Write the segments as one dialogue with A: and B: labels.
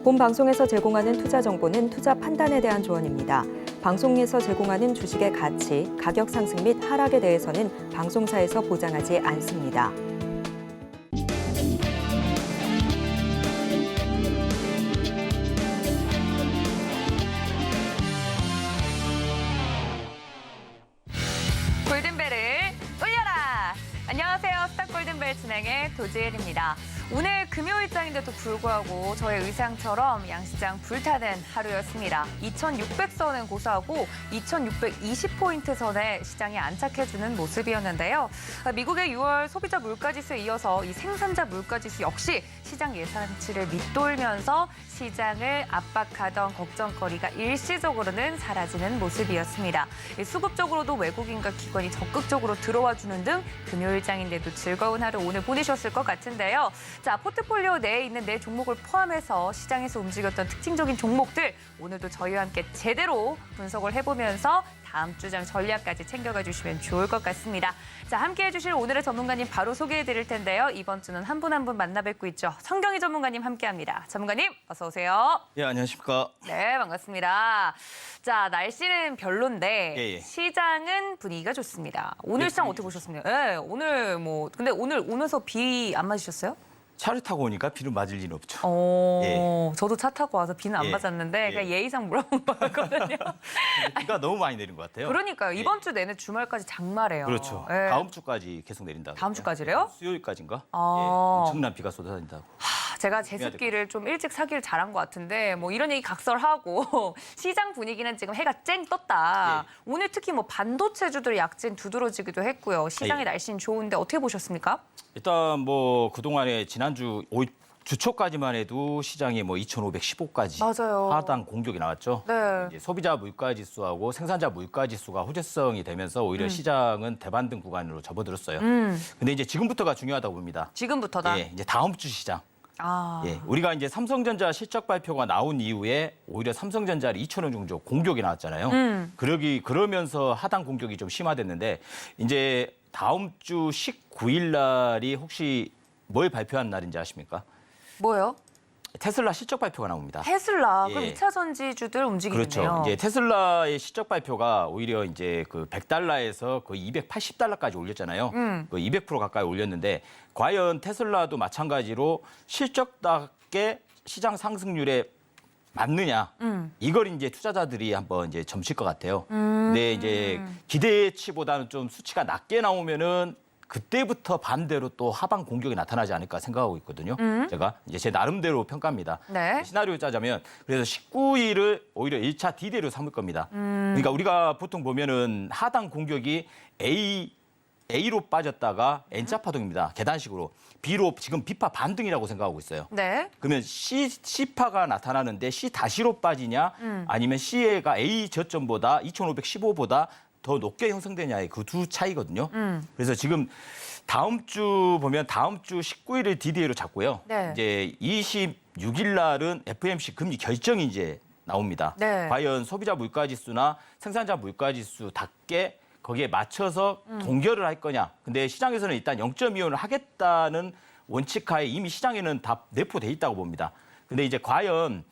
A: 본 방송에서 제공하는 투자 정보는 투자 판단에 대한 조언입니다. 방송에서 제공하는 주식의 가치, 가격 상승 및 하락에 대해서는 방송사에서 보장하지 않습니다.
B: 골든벨을 울려라! 안녕하세요. 스타 골든벨 진행의 도지엘입니다. 오늘 금요일장인데도 불구하고 저의 의상처럼 양시장 불타는 하루였습니다. 2600선은 고수하고 2620포인트 선에 시장이 안착해주는 모습이었는데요. 미국의 6월 소비자 물가지수에 이어서 이 생산자 물가지수 역시 시장 예상치를 밑돌면서 시장을 압박하던 걱정거리가 일시적으로는 사라지는 모습이었습니다. 수급적으로도 외국인과 기관이 적극적으로 들어와주는 등 금요일장인데도 즐거운 하루 오늘 보내셨을 것 같은데요. 자, 포트폴리오 내에 있는 네 종목을 포함해서 시장에서 움직였던 특징적인 종목들 오늘도 저희와 함께 제대로 분석을 해보면서 다음 주장 전략까지 챙겨가 주시면 좋을 것 같습니다. 자, 함께해 주실 오늘의 전문가님 바로 소개해 드릴 텐데요. 이번 주는 한 분 한 분 만나 뵙고 있죠. 성경희 전문가님 함께합니다. 전문가님 어서 오세요.
C: 예, 안녕하십니까.
B: 네, 반갑습니다. 자, 날씨는 별론데 시장은 분위기가 좋습니다. 오늘 시장 어떻게 보셨습니까? 네, 오늘 근데 오늘 오면서 비 안 맞으셨어요?
C: 차를 타고 오니까 비를 맞을 일은 없죠.
B: 저도 차 타고 와서 비는 안 맞았는데 그냥 예의상 물어본 거였거든요.
C: 비가 너무 많이 내린 것 같아요.
B: 그러니까요. 이번 주 내내 주말까지 장마래요.
C: 그렇죠.
B: 예.
C: 다음 주까지 계속 내린다고.
B: 다음 주까지래요?
C: 수요일까지인가?
B: 아.
C: 엄청난 비가 쏟아진다고.
B: 제가 제습기를 좀 일찍 사기를 잘한 것 같은데 이런 얘기 각설하고 시장 분위기는 지금 해가 쨍 떴다. 오늘 특히 반도체주들 약진 두드러지기도 했고요. 시장의 날씨는 좋은데 어떻게 보셨습니까?
C: 일단 그동안에 지난주 주 초까지만 해도 시장이 2,515까지
B: 맞아요.
C: 하단 공격이 나왔죠.
B: 네.
C: 이제 소비자 물가지수하고 생산자 물가지수가 호재성이 되면서 오히려 시장은 대반등 구간으로 접어들었어요. 근데 이제 지금부터가 중요하다고 봅니다.
B: 지금부터다.
C: 예, 이제 다음 주 시장.
B: 아.
C: 예, 우리가 이제 삼성전자 실적 발표가 나온 이후에 오히려 삼성전자를 2,000원 정도 공격이 나왔잖아요. 그러면서 하단 공격이 좀 심화됐는데 이제 다음 주 19일 날이 혹시 뭘 발표한 날인지 아십니까?
B: 뭐요?
C: 테슬라 실적 발표가 나옵니다.
B: 테슬라. 그럼
C: 예.
B: 2차 전지주들 움직이네요.
C: 그렇죠. 이제 테슬라의 실적 발표가 오히려 이제 그 100달러에서 거의 280달러까지 올렸잖아요. 그 200% 가까이 올렸는데 과연 테슬라도 마찬가지로 실적답게 시장 상승률에 맞느냐? 이걸 이제 투자자들이 한번 이제 점칠 것 같아요. 근데 이제 기대치보다는 좀 수치가 낮게 나오면은 그때부터 반대로 또 하방 공격이 나타나지 않을까 생각하고 있거든요. 제가 이제 제 나름대로 평가입니다.
B: 네.
C: 시나리오 짜자면 그래서 19일을 오히려 1차 D대로 삼을 겁니다. 그러니까 우리가 보통 보면은 하단 공격이 A로 빠졌다가 N자 파동입니다. 계단식으로. B로 지금 B파 반등이라고 생각하고 있어요.
B: 네.
C: 그러면 C파가 나타나는데 C-로 빠지냐 아니면 C가 A 저점보다 2,515보다 더 높게 형성되냐의 그 두 차이거든요. 그래서 지금 다음 주 보면 다음 주 19일을 DDA로 잡고요.
B: 네.
C: 이제 26일 날은 FMC 금리 결정이 이제 나옵니다.
B: 네.
C: 과연 소비자 물가지수나 생산자 물가지수답게 거기에 맞춰서 동결을 할 거냐. 근데 시장에서는 일단 0.25를 하겠다는 원칙하에 이미 시장에는 다 내포돼 있다고 봅니다. 근데 이제 과연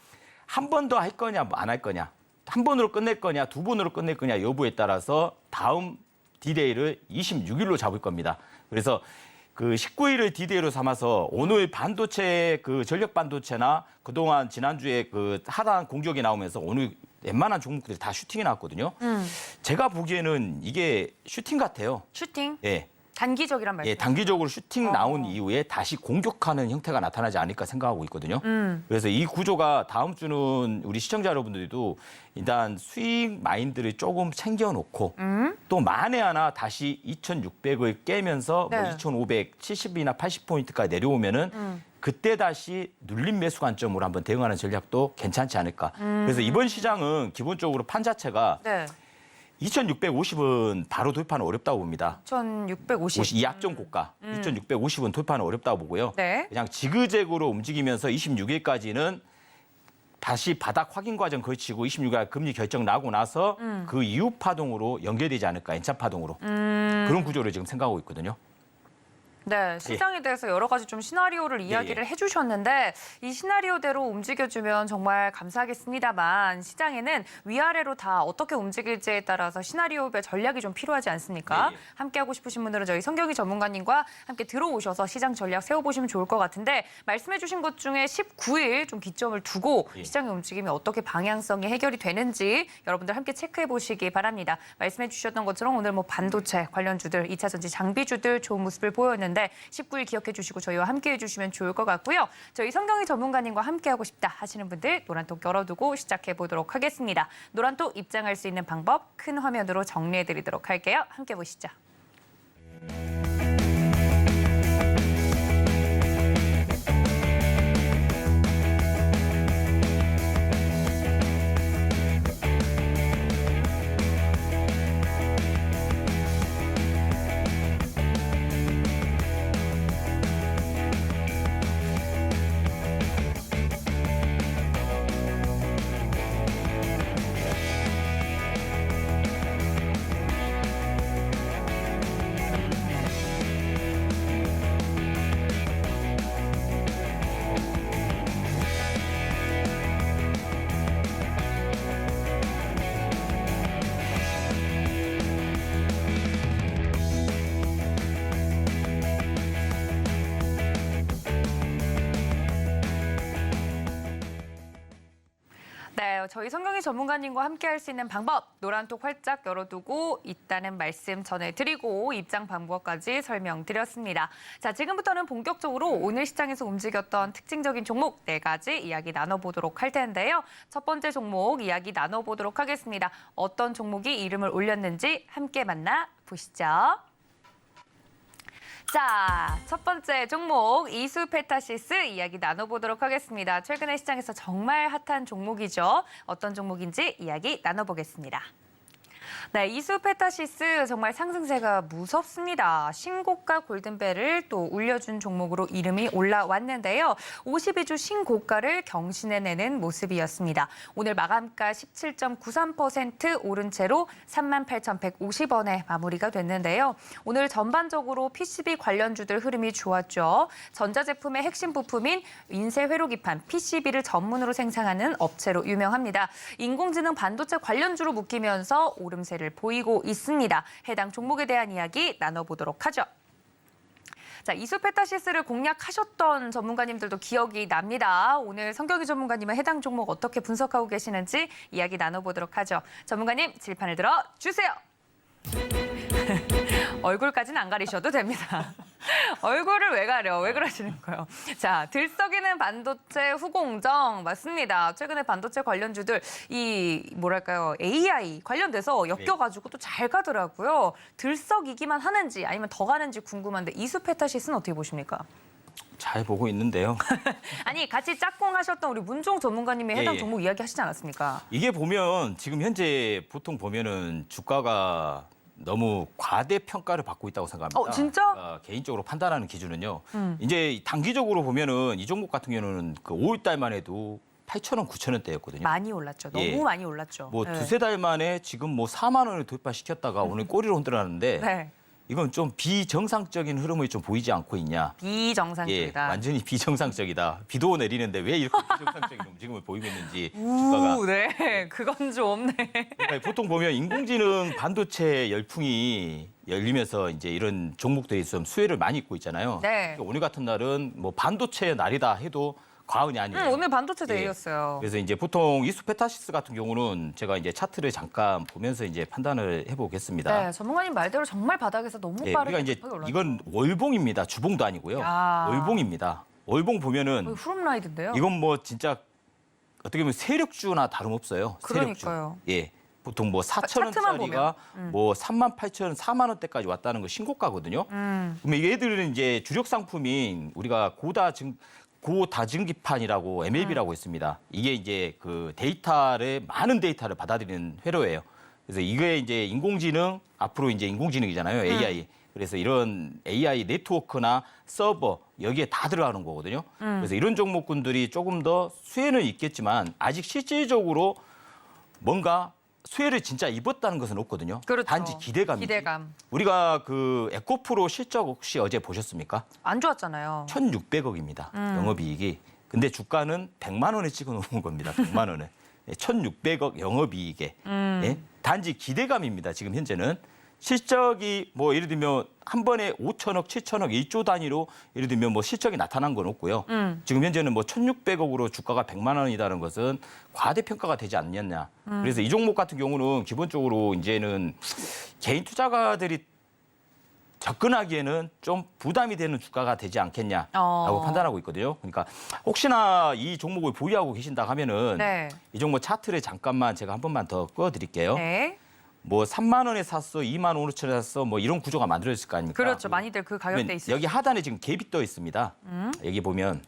C: 한 번 더 할 거냐 안 할 거냐. 한 번으로 끝낼 거냐, 두 번으로 끝낼 거냐 여부에 따라서 다음 D-Day를 26일로 잡을 겁니다. 그래서 그 19일을 D-Day로 삼아서 오늘 반도체 그 전력 반도체나 그동안 지난주에 그 하단 공격이 나오면서 오늘 웬만한 종목들이 다 슈팅이 나왔거든요. 제가 보기에는 이게 슈팅 같아요.
B: 슈팅?
C: 예.
B: 단기적이란 말이죠.
C: 예, 단기적으로 슈팅 나온 이후에 다시 공격하는 형태가 나타나지 않을까 생각하고 있거든요. 그래서 이 구조가 다음 주는 우리 시청자 여러분들도 일단 수익 마인드를 조금 챙겨놓고 또 만에 하나 다시 2,600을 깨면서
B: 네.
C: 2,570이나 80포인트까지 내려오면은 그때 다시 눌림 매수 관점으로 한번 대응하는 전략도 괜찮지 않을까. 그래서 이번 시장은 기본적으로 판 자체가
B: 네.
C: 2,650은 바로 돌파는 어렵다고 봅니다.
B: 2,650.
C: 이 약점 고가 2,650은 돌파는 어렵다고 보고요.
B: 네.
C: 그냥 지그재그로 움직이면서 26일까지는 다시 바닥 확인 과정 거치고 26일 금리 결정 나고 나서 그 이후 파동으로 연결되지 않을까, N차 파동으로. 그런 구조를 지금 생각하고 있거든요.
B: 네, 시장에 대해서 여러 가지 좀 시나리오를 이야기를 해주셨는데 이 시나리오대로 움직여주면 정말 감사하겠습니다만 시장에는 위아래로 다 어떻게 움직일지에 따라서 시나리오별 전략이 좀 필요하지 않습니까?
C: 예.
B: 함께하고 싶으신 분들은 저희 성경희 전문가님과 함께 들어오셔서 시장 전략 세워보시면 좋을 것 같은데 말씀해주신 것 중에 19일 좀 기점을 두고 시장의 움직임이 어떻게 방향성이 해결이 되는지 여러분들 함께 체크해보시기 바랍니다. 말씀해주셨던 것처럼 오늘 뭐 반도체 관련주들, 2차 전지 장비주들 좋은 모습을 보였는데 19일 기억해 주시고 저희와 함께 해주시면 좋을 것 같고요. 저희 성경희 전문가님과 함께하고 싶다 하시는 분들 노란톡 열어두고 시작해 보도록 하겠습니다. 노란톡 입장할 수 있는 방법 큰 화면으로 정리해 드리도록 할게요. 함께 보시죠. 네, 저희 성경희 전문가님과 함께 할 수 있는 방법 노란톡 활짝 열어두고 있다는 말씀 전해드리고 입장 방법까지 설명드렸습니다. 자, 지금부터는 본격적으로 오늘 시장에서 움직였던 특징적인 종목 4가지 이야기 나눠보도록 할 텐데요. 첫 번째 종목 이야기 나눠보도록 하겠습니다. 어떤 종목이 이름을 올렸는지 함께 만나보시죠. 자, 첫 번째 종목 이수페타시스 이야기 나눠보도록 하겠습니다. 최근에 시장에서 정말 핫한 종목이죠. 어떤 종목인지 이야기 나눠보겠습니다. 네, 이수페타시스 정말 상승세가 무섭습니다. 신고가 골든벨을 또 울려준 종목으로 이름이 올라왔는데요. 52주 신고가를 경신해내는 모습이었습니다. 오늘 마감가 17.93% 오른 채로 38,150원에 마무리가 됐는데요. 오늘 전반적으로 PCB 관련주들 흐름이 좋았죠. 전자제품의 핵심 부품인 인쇄 회로기판 PCB를 전문으로 생산하는 업체로 유명합니다. 인공지능 반도체 관련주로 묶이면서 오름세를 보이고 있습니다. 해당 종목에 대한 이야기 나눠보도록 하죠. 자, 이수페타시스를 공략하셨던 전문가님들도 기억이 납니다. 오늘 성경희 전문가님은 해당 종목 어떻게 분석하고 계시는지 이야기 나눠보도록 하죠. 전문가님, 질판을 들어 주세요. 얼굴까지는 안 가리셔도 됩니다. 얼굴을 왜 가려? 왜 그러시는 거예요? 자, 들썩이는 반도체 후공정 맞습니다. 최근에 반도체 관련주들 뭐랄까요? AI 관련돼서 엮여가지고 또 잘 가더라고요. 들썩이기만 하는지 아니면 더 가는지 궁금한데 이수페타시스는 어떻게 보십니까?
C: 잘 보고 있는데요.
B: 아니, 같이 짝꿍하셨던 우리 문종 전문가님이 해당 종목 이야기하시지 않았습니까?
C: 이게 보면 지금 현재 보통 보면은 주가가 너무 과대평가를 받고 있다고 생각합니다.
B: 진짜?
C: 개인적으로 판단하는 기준은요. 이제 단기적으로 보면은 이 종목 같은 경우는 그 5일 달만 해도 8,000원, 9,000원대였거든요.
B: 많이 올랐죠. 너무 많이 올랐죠.
C: 뭐 두세 달 만에 지금 뭐 4만 원을 돌파시켰다가 오늘 꼬리를 흔들었는데
B: 네.
C: 이건 좀 비정상적인 흐름이 좀 보이지 않고 있냐.
B: 비정상적이다.
C: 완전히 비정상적이다. 비도 내리는데 왜 이렇게 비정상적인 움직임을 보이고 있는지 주가가.
B: 네, 그건 좀 네.
C: 그러니까 보통 보면 인공지능 반도체 열풍이 열리면서 이제 이런 종목들이 좀 수혜를 많이 입고 있잖아요.
B: 네.
C: 그러니까 오늘 같은 날은 뭐 반도체 날이다 해도 과언이 아니에요.
B: 오늘 반도체 데이였어요.
C: 그래서 이제 보통 이수페타시스 같은 경우는 제가 이제 차트를 잠깐 보면서 이제 판단을 해보겠습니다.
B: 네, 전문가님 말대로 정말 바닥에서 너무 빠르게
C: 우리가 이제
B: 올랐죠.
C: 이건 월봉입니다. 주봉도 아니고요.
B: 야.
C: 월봉입니다. 월봉 보면은
B: 후룸라이드인데요.
C: 이건 뭐 진짜 어떻게 보면 세력주나 다름없어요.
B: 그러니까요.
C: 세력주. 예. 보통 뭐
B: 차트만
C: 4,000원짜리가 뭐 38,000원, 4만 원대까지 왔다는 거 신고가거든요. 그러면 얘들은 이제 주력 상품인 우리가 고다증기판이라고 MLB라고 있습니다. 이게 이제 그 많은 데이터를 받아들이는 회로예요. 그래서 이게 이제 인공지능, 앞으로 이제 인공지능이잖아요. AI. 그래서 이런 AI 네트워크나 서버 여기에 다 들어가는 거거든요. 그래서 이런 종목군들이 조금 더 수혜는 있겠지만 아직 실질적으로 뭔가 수혜를 진짜 입었다는 것은 없거든요.
B: 그렇죠.
C: 단지 기대감이지.
B: 기대감.
C: 우리가 그 에코프로 실적 혹시 어제 보셨습니까?
B: 안 좋았잖아요.
C: 1,600억입니다. 영업이익이. 근데 주가는 100만 원에 찍어 놓은 겁니다. 100만 원에. 1,600억 영업이익에. 예? 단지 기대감입니다. 지금 현재는. 실적이 뭐 예를 들면 한 번에 5천억, 7천억, 1조 단위로 예를 들면 뭐 실적이 나타난 건 없고요. 지금 현재는 뭐 1,600억으로 주가가 100만 원이라는 것은 과대평가가 되지 않느냐. 그래서 이 종목 같은 경우는 기본적으로 이제는 개인 투자가들이 접근하기에는 좀 부담이 되는 주가가 되지 않겠냐라고 판단하고 있거든요. 그러니까 혹시나 이 종목을 보유하고 계신다 하면은
B: 네.
C: 이 종목 차트를 잠깐만 제가 한 번만 더 꺼드릴게요.
B: 네.
C: 뭐 3만 원에 샀어, 2만 5천에 샀어, 뭐 이런 구조가 만들어졌을 거 아닙니까?
B: 그렇죠. 많이들 그 가격대 있어요.
C: 여기 하단에 지금 갭이 떠 있습니다. 여기 보면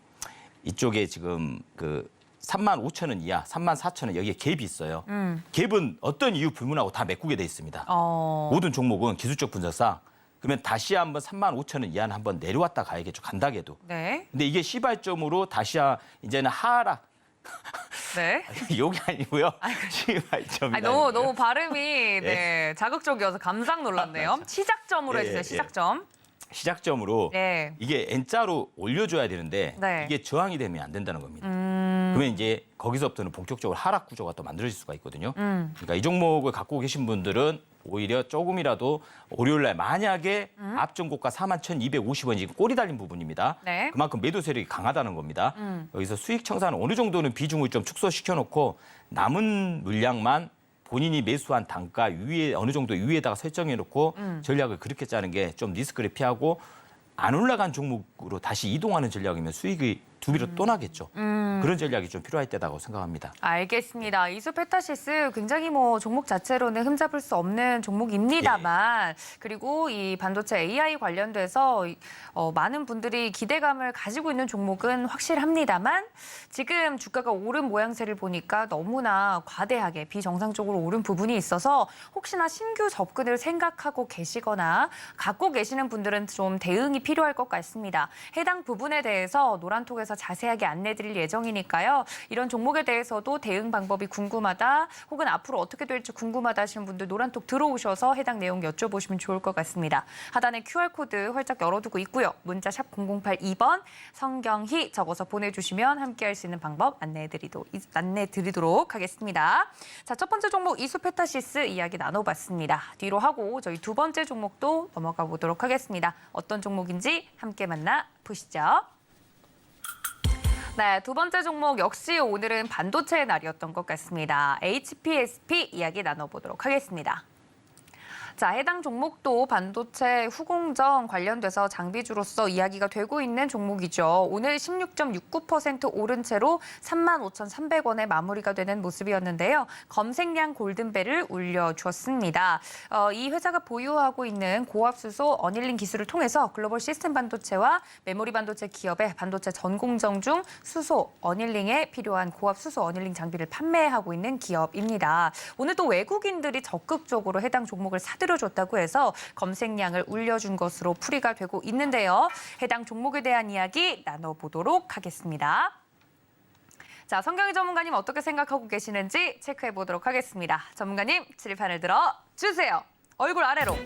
C: 이쪽에 지금 그 3만 5천 원 이하, 3만 4천 원 여기에 갭이 있어요. 갭은 어떤 이유 불문하고 다 메꾸게 돼 있습니다. 모든 종목은 기술적 분석상 그러면 다시 한번 3만 5천 원 이하는 한번 내려왔다 가야겠죠. 간다게도.
B: 네.
C: 근데 이게 시발점으로 다시 이제는 하락.
B: 네.
C: 욕이 아니고요. 시발점이.
B: 너무 발음이 네, 자극적이어서 깜짝 놀랐네요. 시작점으로 해주세요. 시작점.
C: 시작점으로
B: 네.
C: 이게 N자로 올려줘야 되는데
B: 네.
C: 이게 저항이 되면 안 된다는 겁니다. 그러면 이제 거기서부터는 본격적으로 하락 구조가 또 만들어질 수가 있거든요. 그러니까 이 종목을 갖고 계신 분들은 오히려 조금이라도 월요일 날 만약에 앞전고가 41,250원이 지금 꼬리 달린 부분입니다.
B: 네.
C: 그만큼 매도 세력이 강하다는 겁니다. 여기서 수익 청산은 어느 정도는 비중을 좀 축소시켜 놓고 남은 물량만 본인이 매수한 단가 위에 어느 정도 위에다가 설정해 놓고 전략을 그렇게 짜는 게 좀 리스크를 피하고 안 올라간 종목으로 다시 이동하는 전략이면 수익이 두 배로 또 나겠죠. 그런 전략이 좀 필요할 때다고 생각합니다.
B: 알겠습니다. 이수페타시스 굉장히 뭐 종목 자체로는 흠잡을 수 없는 종목입니다만 그리고 이 반도체 AI 관련돼서 많은 분들이 기대감을 가지고 있는 종목은 확실합니다만 지금 주가가 오른 모양새를 보니까 너무나 과대하게 비정상적으로 오른 부분이 있어서 혹시나 신규 접근을 생각하고 계시거나 갖고 계시는 분들은 좀 대응이 필요할 것 같습니다. 해당 부분에 대해서 노란톡에서 자세하게 안내드릴 예정이니까요. 이런 종목에 대해서도 대응 방법이 궁금하다 혹은 앞으로 어떻게 될지 궁금하다 하시는 분들 노란톡 들어오셔서 해당 내용 여쭤보시면 좋을 것 같습니다. 하단에 QR코드 활짝 열어두고 있고요. 문자 샵 0082번 성경희 적어서 보내주시면 함께할 수 있는 방법 안내드리도록 하겠습니다. 자, 첫 번째 종목 이수페타시스 이야기 나눠봤습니다. 뒤로 하고 저희 두 번째 종목도 넘어가 보도록 하겠습니다. 어떤 종목인지 함께 만나보시죠. 네, 두 번째 종목 역시 오늘은 반도체의 날이었던 것 같습니다. HPSP 이야기 나눠보도록 하겠습니다. 자, 해당 종목도 반도체 후공정 관련돼서 장비주로서 이야기가 되고 있는 종목이죠. 오늘 16.69% 오른 채로 35,300원에 마무리가 되는 모습이었는데요. 검색량 골든벨을 울려주었습니다. 이 회사가 보유하고 있는 고압수소 어닐링 기술을 통해서 글로벌 시스템 반도체와 메모리 반도체 기업의 반도체 전공정 중 수소 어닐링에 필요한 고압수소 어닐링 장비를 판매하고 있는 기업입니다. 오늘 또 외국인들이 적극적으로 해당 종목을 사들여줬다고 해서 검색량을 울려준 것으로 풀이가 되고 있는데요. 해당 종목에 대한 이야기 나눠보도록 하겠습니다. 자, 성경희 전문가님 어떻게 생각하고 계시는지 체크해 보도록 하겠습니다. 전문가님, 칠판을 들어 주세요. 얼굴 아래로.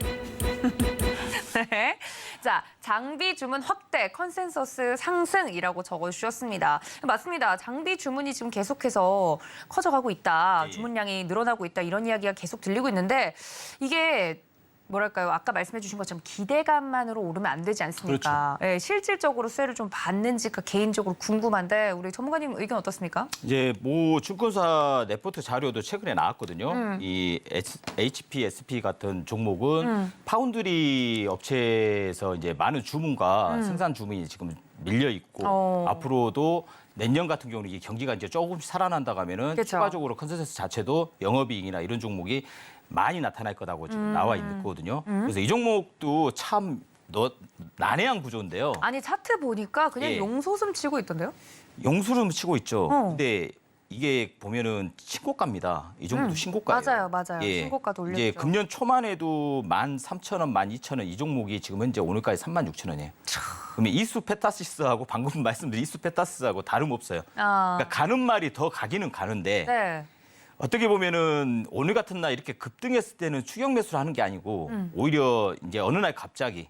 B: 네. 자, 장비 주문 확대, 컨센서스 상승이라고 적어주셨습니다. 맞습니다. 장비 주문이 지금 계속해서 커져가고 있다. 주문량이 늘어나고 있다. 이런 이야기가 계속 들리고 있는데 이게 뭐랄까요? 아까 말씀해 주신 것처럼 기대감만으로 오르면 안 되지 않습니까? 그렇죠. 네, 실질적으로 수혜를 좀 받는지가 개인적으로 궁금한데 우리 전문가님 의견 어떻습니까?
C: 이제 뭐 증권사 레포트 자료도 최근에 나왔거든요. 이 HPSP 같은 종목은 파운드리 업체에서 이제 많은 주문과 생산 주문이 지금 밀려 있고 앞으로도 내년 같은 경우는 이 경기가 이제 조금씩 살아난다고 하면은
B: 그렇죠.
C: 추가적으로 컨센서스 자체도 영업이익이나 이런 종목이 많이 나타날 거라고 지금 나와 있거든요. 그래서 이 종목도 참 난해한 구조인데요.
B: 아니 차트 보니까 그냥
C: 예.
B: 용솟음 치고 있던데요?
C: 용수름 치고 있죠. 근데 이게 보면은 신고가입니다. 이 종목도 신고가예요.
B: 맞아요.
C: 예.
B: 신고가도 올렸죠.
C: 이제 금년 초만 해도 13,000원, 12,000원 이 종목이 지금 현재 오늘까지 36,000원이에요. 그러면 이수페타시스하고 방금 말씀드린 이수페타시스하고 다름없어요. 그러니까 가는 말이 더 가기는 가는데
B: 네.
C: 어떻게 보면은 오늘 같은 날 이렇게 급등했을 때는 추격 매수를 하는 게 아니고 오히려 이제 어느 날 갑자기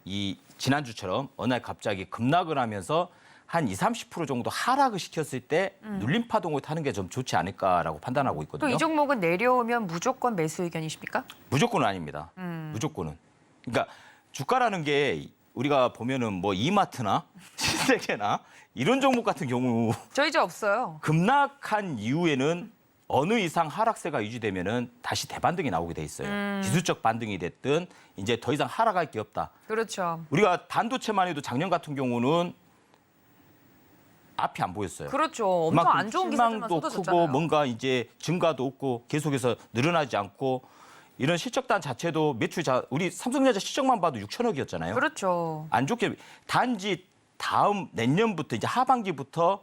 C: 이 지난주처럼 어느 날 갑자기 급락을 하면서 한 20-30% 정도 하락을 시켰을 때 눌림 파동을 타는 게 좀 좋지 않을까라고 판단하고
B: 또
C: 있거든요.
B: 이 종목은 내려오면 무조건 매수 의견이십니까?
C: 무조건은 아닙니다. 무조건은. 그러니까 주가라는 게 우리가 보면은 뭐 이마트나 신세계나 이런 종목 같은 경우
B: 저희 집 없어요.
C: 급락한 이후에는 어느 이상 하락세가 유지되면은 다시 대반등이 나오게 돼 있어요. 기술적 반등이 됐든 이제 더 이상 하락할 게 없다.
B: 그렇죠.
C: 우리가 반도체만 해도 작년 같은 경우는 앞이 안 보였어요.
B: 그렇죠. 엄청
C: 그만큼
B: 안 좋은 기사들만
C: 실망도
B: 쏟아졌잖아요.
C: 크고 뭔가 이제 증가도 없고 계속해서 늘어나지 않고 이런 실적단 자체도 우리 삼성전자 실적만 봐도 6천억이었잖아요.
B: 그렇죠.
C: 안 좋게 단지 다음 내년부터 이제 하반기부터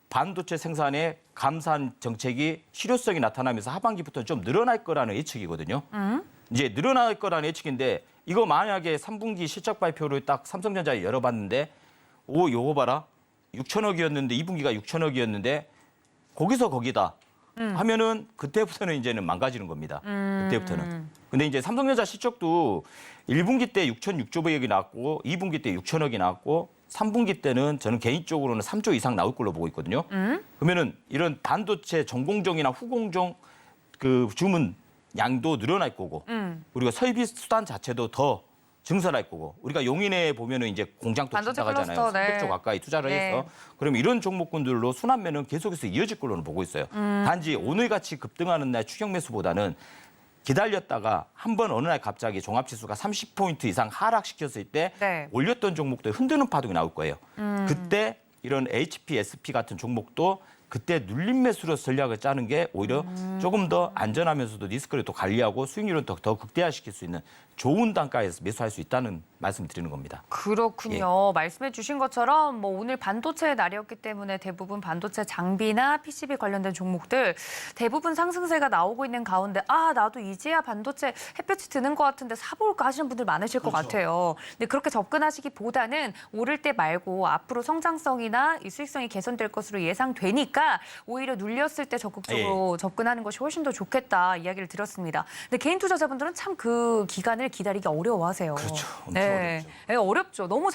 C: 반도체 생산에 감산 정책이 실효성이 나타나면서 하반기부터 좀 늘어날 거라는 예측이거든요. 이제 늘어날 거라는 예측인데 이거 만약에 3분기 실적 발표를 딱 삼성전자에 열어봤는데 요거 봐라. 6천억이었는데 2분기가 6천억이었는데 거기서 거기다 하면은 그때부터는 이제는 망가지는 겁니다. 그때부터는. 근데 이제 삼성전자 실적도 1분기 때 6,600억이 나왔고 2분기 때 6천억이 나왔고 3분기 때는 저는 개인적으로는 3조 이상 나올 걸로 보고 있거든요. 그러면은 이런 반도체 전공정이나 후공정 그 주문 양도 늘어날 거고 우리가 설비 수단 자체도 더 증설할 거고 우리가 용인에 보면은 이제 공장 또
B: 반도체
C: 짓나가잖아요.
B: 클러스터, 네.
C: 300조 가까이 투자를
B: 네.
C: 해서 그럼 이런 종목군들로 순환매는 계속해서 이어질 걸로는 보고 있어요. 단지 오늘같이 급등하는 날 추격 매수보다는 기다렸다가 한 번 어느 날 갑자기 종합지수가 30포인트 이상 하락시켰을 때
B: 네.
C: 올렸던 종목들 흔드는 파동이 나올 거예요. 그때 이런 HP, SP 같은 종목도 그때 눌림 매수로 전략을 짜는 게 오히려 조금 더 안전하면서도 리스크를 또 관리하고 수익률을 더 극대화시킬 수 있는 좋은 단가에서 매수할 수 있다는 말씀 드리는 겁니다.
B: 그렇군요. 말씀해 주신 것처럼 뭐 오늘 반도체의 날이었기 때문에 대부분 반도체 장비나 PCB 관련된 종목들 대부분 상승세가 나오고 있는 가운데 나도 이제야 반도체 햇볕이 드는 것 같은데 사볼까 하시는 분들 많으실 것 같아요. 근데 그렇게 접근하시기보다는 오를 때 말고 앞으로 성장성이나 이 수익성이 개선될 것으로 예상되니까 오히려 눌렸을 때 적극적으로 접근하는 것이 훨씬 더 좋겠다 이야기를 들었습니다. 근데 개인 투자자분들은 참 그 기간을 기다리기 어려워하세요.
C: 그렇죠. 엄청
B: 네. 네, 어렵죠. 너무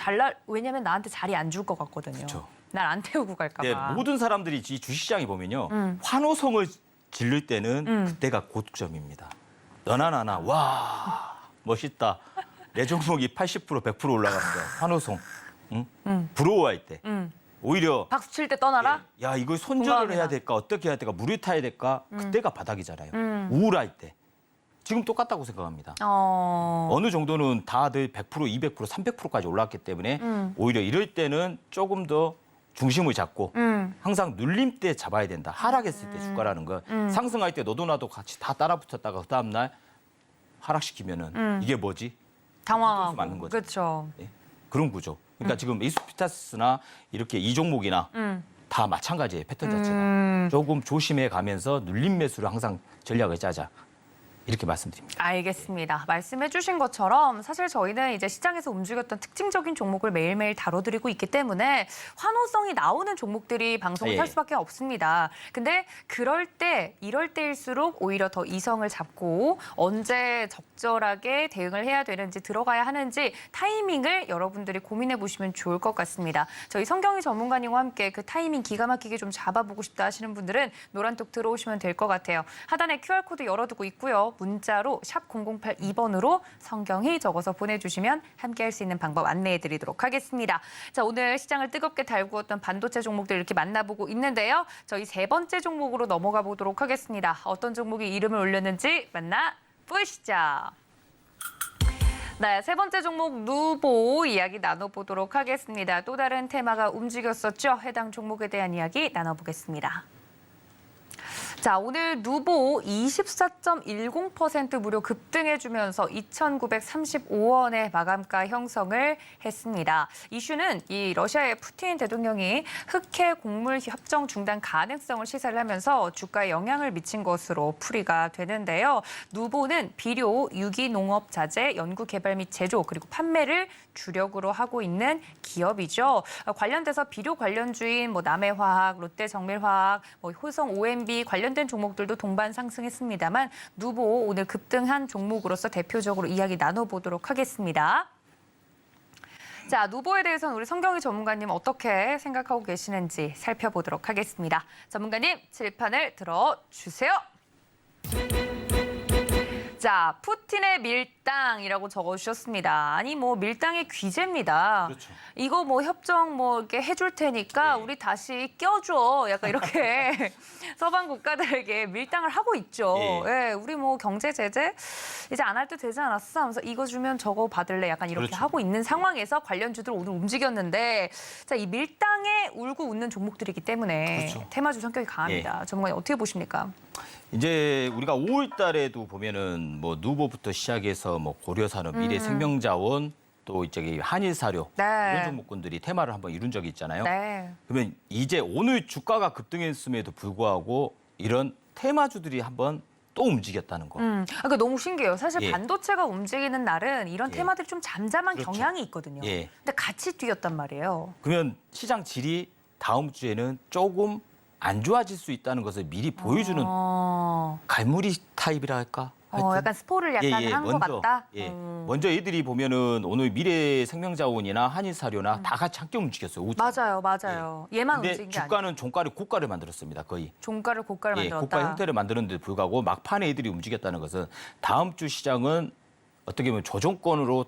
B: 왜냐면 나한테 자리 안 줄 것 같거든요.
C: 그렇죠.
B: 날 안 태우고 갈까
C: 네,
B: 봐.
C: 모든 사람들이 이 주식시장에 보면요. 환호성을 지를 때는 그때가 고점입니다. 너나 나나 와 멋있다. 내 종목이 80% 100% 올라갔어. 환호성. 응? 부러워할 때. 오히려
B: 박수 칠 때 떠나라?
C: 야 이거 손절을
B: 공감합니다.
C: 해야 될까 어떻게 해야 될까 물을 타야 될까 그때가 바닥이잖아요. 우울할 때. 지금 똑같다고 생각합니다. 어느 정도는 다들 100%, 200%, 300%까지 올랐기 때문에 오히려 이럴 때는 조금 더 중심을 잡고 항상 눌림 때 잡아야 된다. 하락했을 때 주가라는 거. 상승할 때 너도 나도 같이 다 따라붙었다가 그 다음 날 하락시키면은 이게 뭐지?
B: 당황하고.
C: 맞는 거죠.
B: 그렇죠.
C: 예, 그런 구조. 그러니까 지금 에이스피타스나 이렇게 이 종목이나 다 마찬가지예요. 패턴 자체가. 조금 조심해 가면서 눌림 매수를 항상 전략을 짜자. 이렇게 말씀드립니다.
B: 알겠습니다. 말씀해 주신 것처럼 사실 저희는 이제 시장에서 움직였던 특징적인 종목을 매일매일 다뤄드리고 있기 때문에 환호성이 나오는 종목들이 방송을
C: 예.
B: 할 수밖에 없습니다. 근데 이럴 때일수록 오히려 더 이성을 잡고 언제 적절하게 대응을 해야 되는지 들어가야 하는지 타이밍을 여러분들이 고민해 보시면 좋을 것 같습니다. 저희 성경희 전문가님과 함께 그 타이밍 기가 막히게 좀 잡아보고 싶다 하시는 분들은 노란톡 들어오시면 될 것 같아요. 하단에 QR코드 열어두고 있고요. 문자로 샵 0082번으로 성경이 적어서 보내주시면 함께할 수 있는 방법 안내해드리도록 하겠습니다. 자, 오늘 시장을 뜨겁게 달구었던 반도체 종목들 이렇게 만나보고 있는데요. 저희 세 번째 종목으로 넘어가 보도록 하겠습니다. 어떤 종목이 이름을 올렸는지 만나보시죠. 네, 세 번째 종목 누보 이야기 나눠보도록 하겠습니다. 또 다른 테마가 움직였었죠. 해당 종목에 대한 이야기 나눠보겠습니다. 자, 오늘 누보 24.10% 무려 급등해주면서 2,935원의 마감가 형성을 했습니다. 이슈는 이 러시아의 푸틴 대통령이 흑해 곡물 협정 중단 가능성을 시사를 하면서 주가에 영향을 미친 것으로 풀이가 되는데요. 누보는 비료, 유기농업 자재, 연구개발 및 제조 그리고 판매를 주력으로 하고 있는 기업이죠. 관련돼서 비료 관련주인 남해화학, 롯데정밀화학, 효성 OMB 관련 관련된 종목들도 동반 상승했습니다만 누보 오늘 급등한 종목으로서 대표적으로 이야기 나눠보도록 하겠습니다. 자, 누보에 대해서는 우리 성경희 전문가님 어떻게 생각하고 계시는지 살펴보도록 하겠습니다. 전문가님, 칠판을 들어주세요. 자, 푸틴의 밀당이라고 적어주셨습니다. 아니, 뭐 밀당의 귀재입니다.
C: 그렇죠.
B: 이거 뭐 협정 뭐 이렇게 해줄 테니까
C: 예.
B: 우리 다시 껴줘. 약간 이렇게 서방 국가들에게 밀당을 하고 있죠.
C: 예.
B: 예, 우리 뭐 경제 제재 이제 안 할 때 되지 않았어? 하면서 이거 주면 저거 받을래? 약간 이렇게
C: 그렇죠.
B: 하고 있는 상황에서 관련주들 오늘 움직였는데, 자, 이 밀당에 울고 웃는 종목들이기 때문에
C: 그렇죠.
B: 테마주 성격이 강합니다. 전문가님 어떻게 보십니까?
C: 이제 우리가 5월 달에도 보면은 뭐 누보부터 시작해서 뭐 고려산업, 미래생명자원 또 저기 한일사료
B: 네.
C: 이런 종목군들이 테마를 한번 이룬 적이 있잖아요.
B: 네.
C: 그러면 이제 오늘 주가가 급등했음에도 불구하고 이런 테마주들이 한번 또 움직였다는 거.
B: 그러니까 너무 신기해요. 사실
C: 예.
B: 반도체가 움직이는 날은 이런
C: 예.
B: 테마들이 좀 잠잠한
C: 그렇죠.
B: 경향이 있거든요.
C: 예.
B: 근데 같이 뛰었단 말이에요.
C: 그러면 시장 질이 다음 주에는 조금 안 좋아질 수 있다는 것을 미리 보여주는 갈무리 타입이라 할까? 하여튼.
B: 약간 스포를 약간 한 것 같다.
C: 예. 먼저 애들이 보면은 오늘 미래생명자원이나 한일사료나 다 같이 함께 움직였어요. 오후.
B: 맞아요. 얘만
C: 근데
B: 움직인 게 아니고
C: 주가는 종가를 고가를 만들었습니다. 거의.
B: 종가를 고가를
C: 예,
B: 만들었다.
C: 고가 형태를 만드는데 불구하고 막판에 애들이 움직였다는 것은 다음 주 시장은 어떻게 보면 조정권으로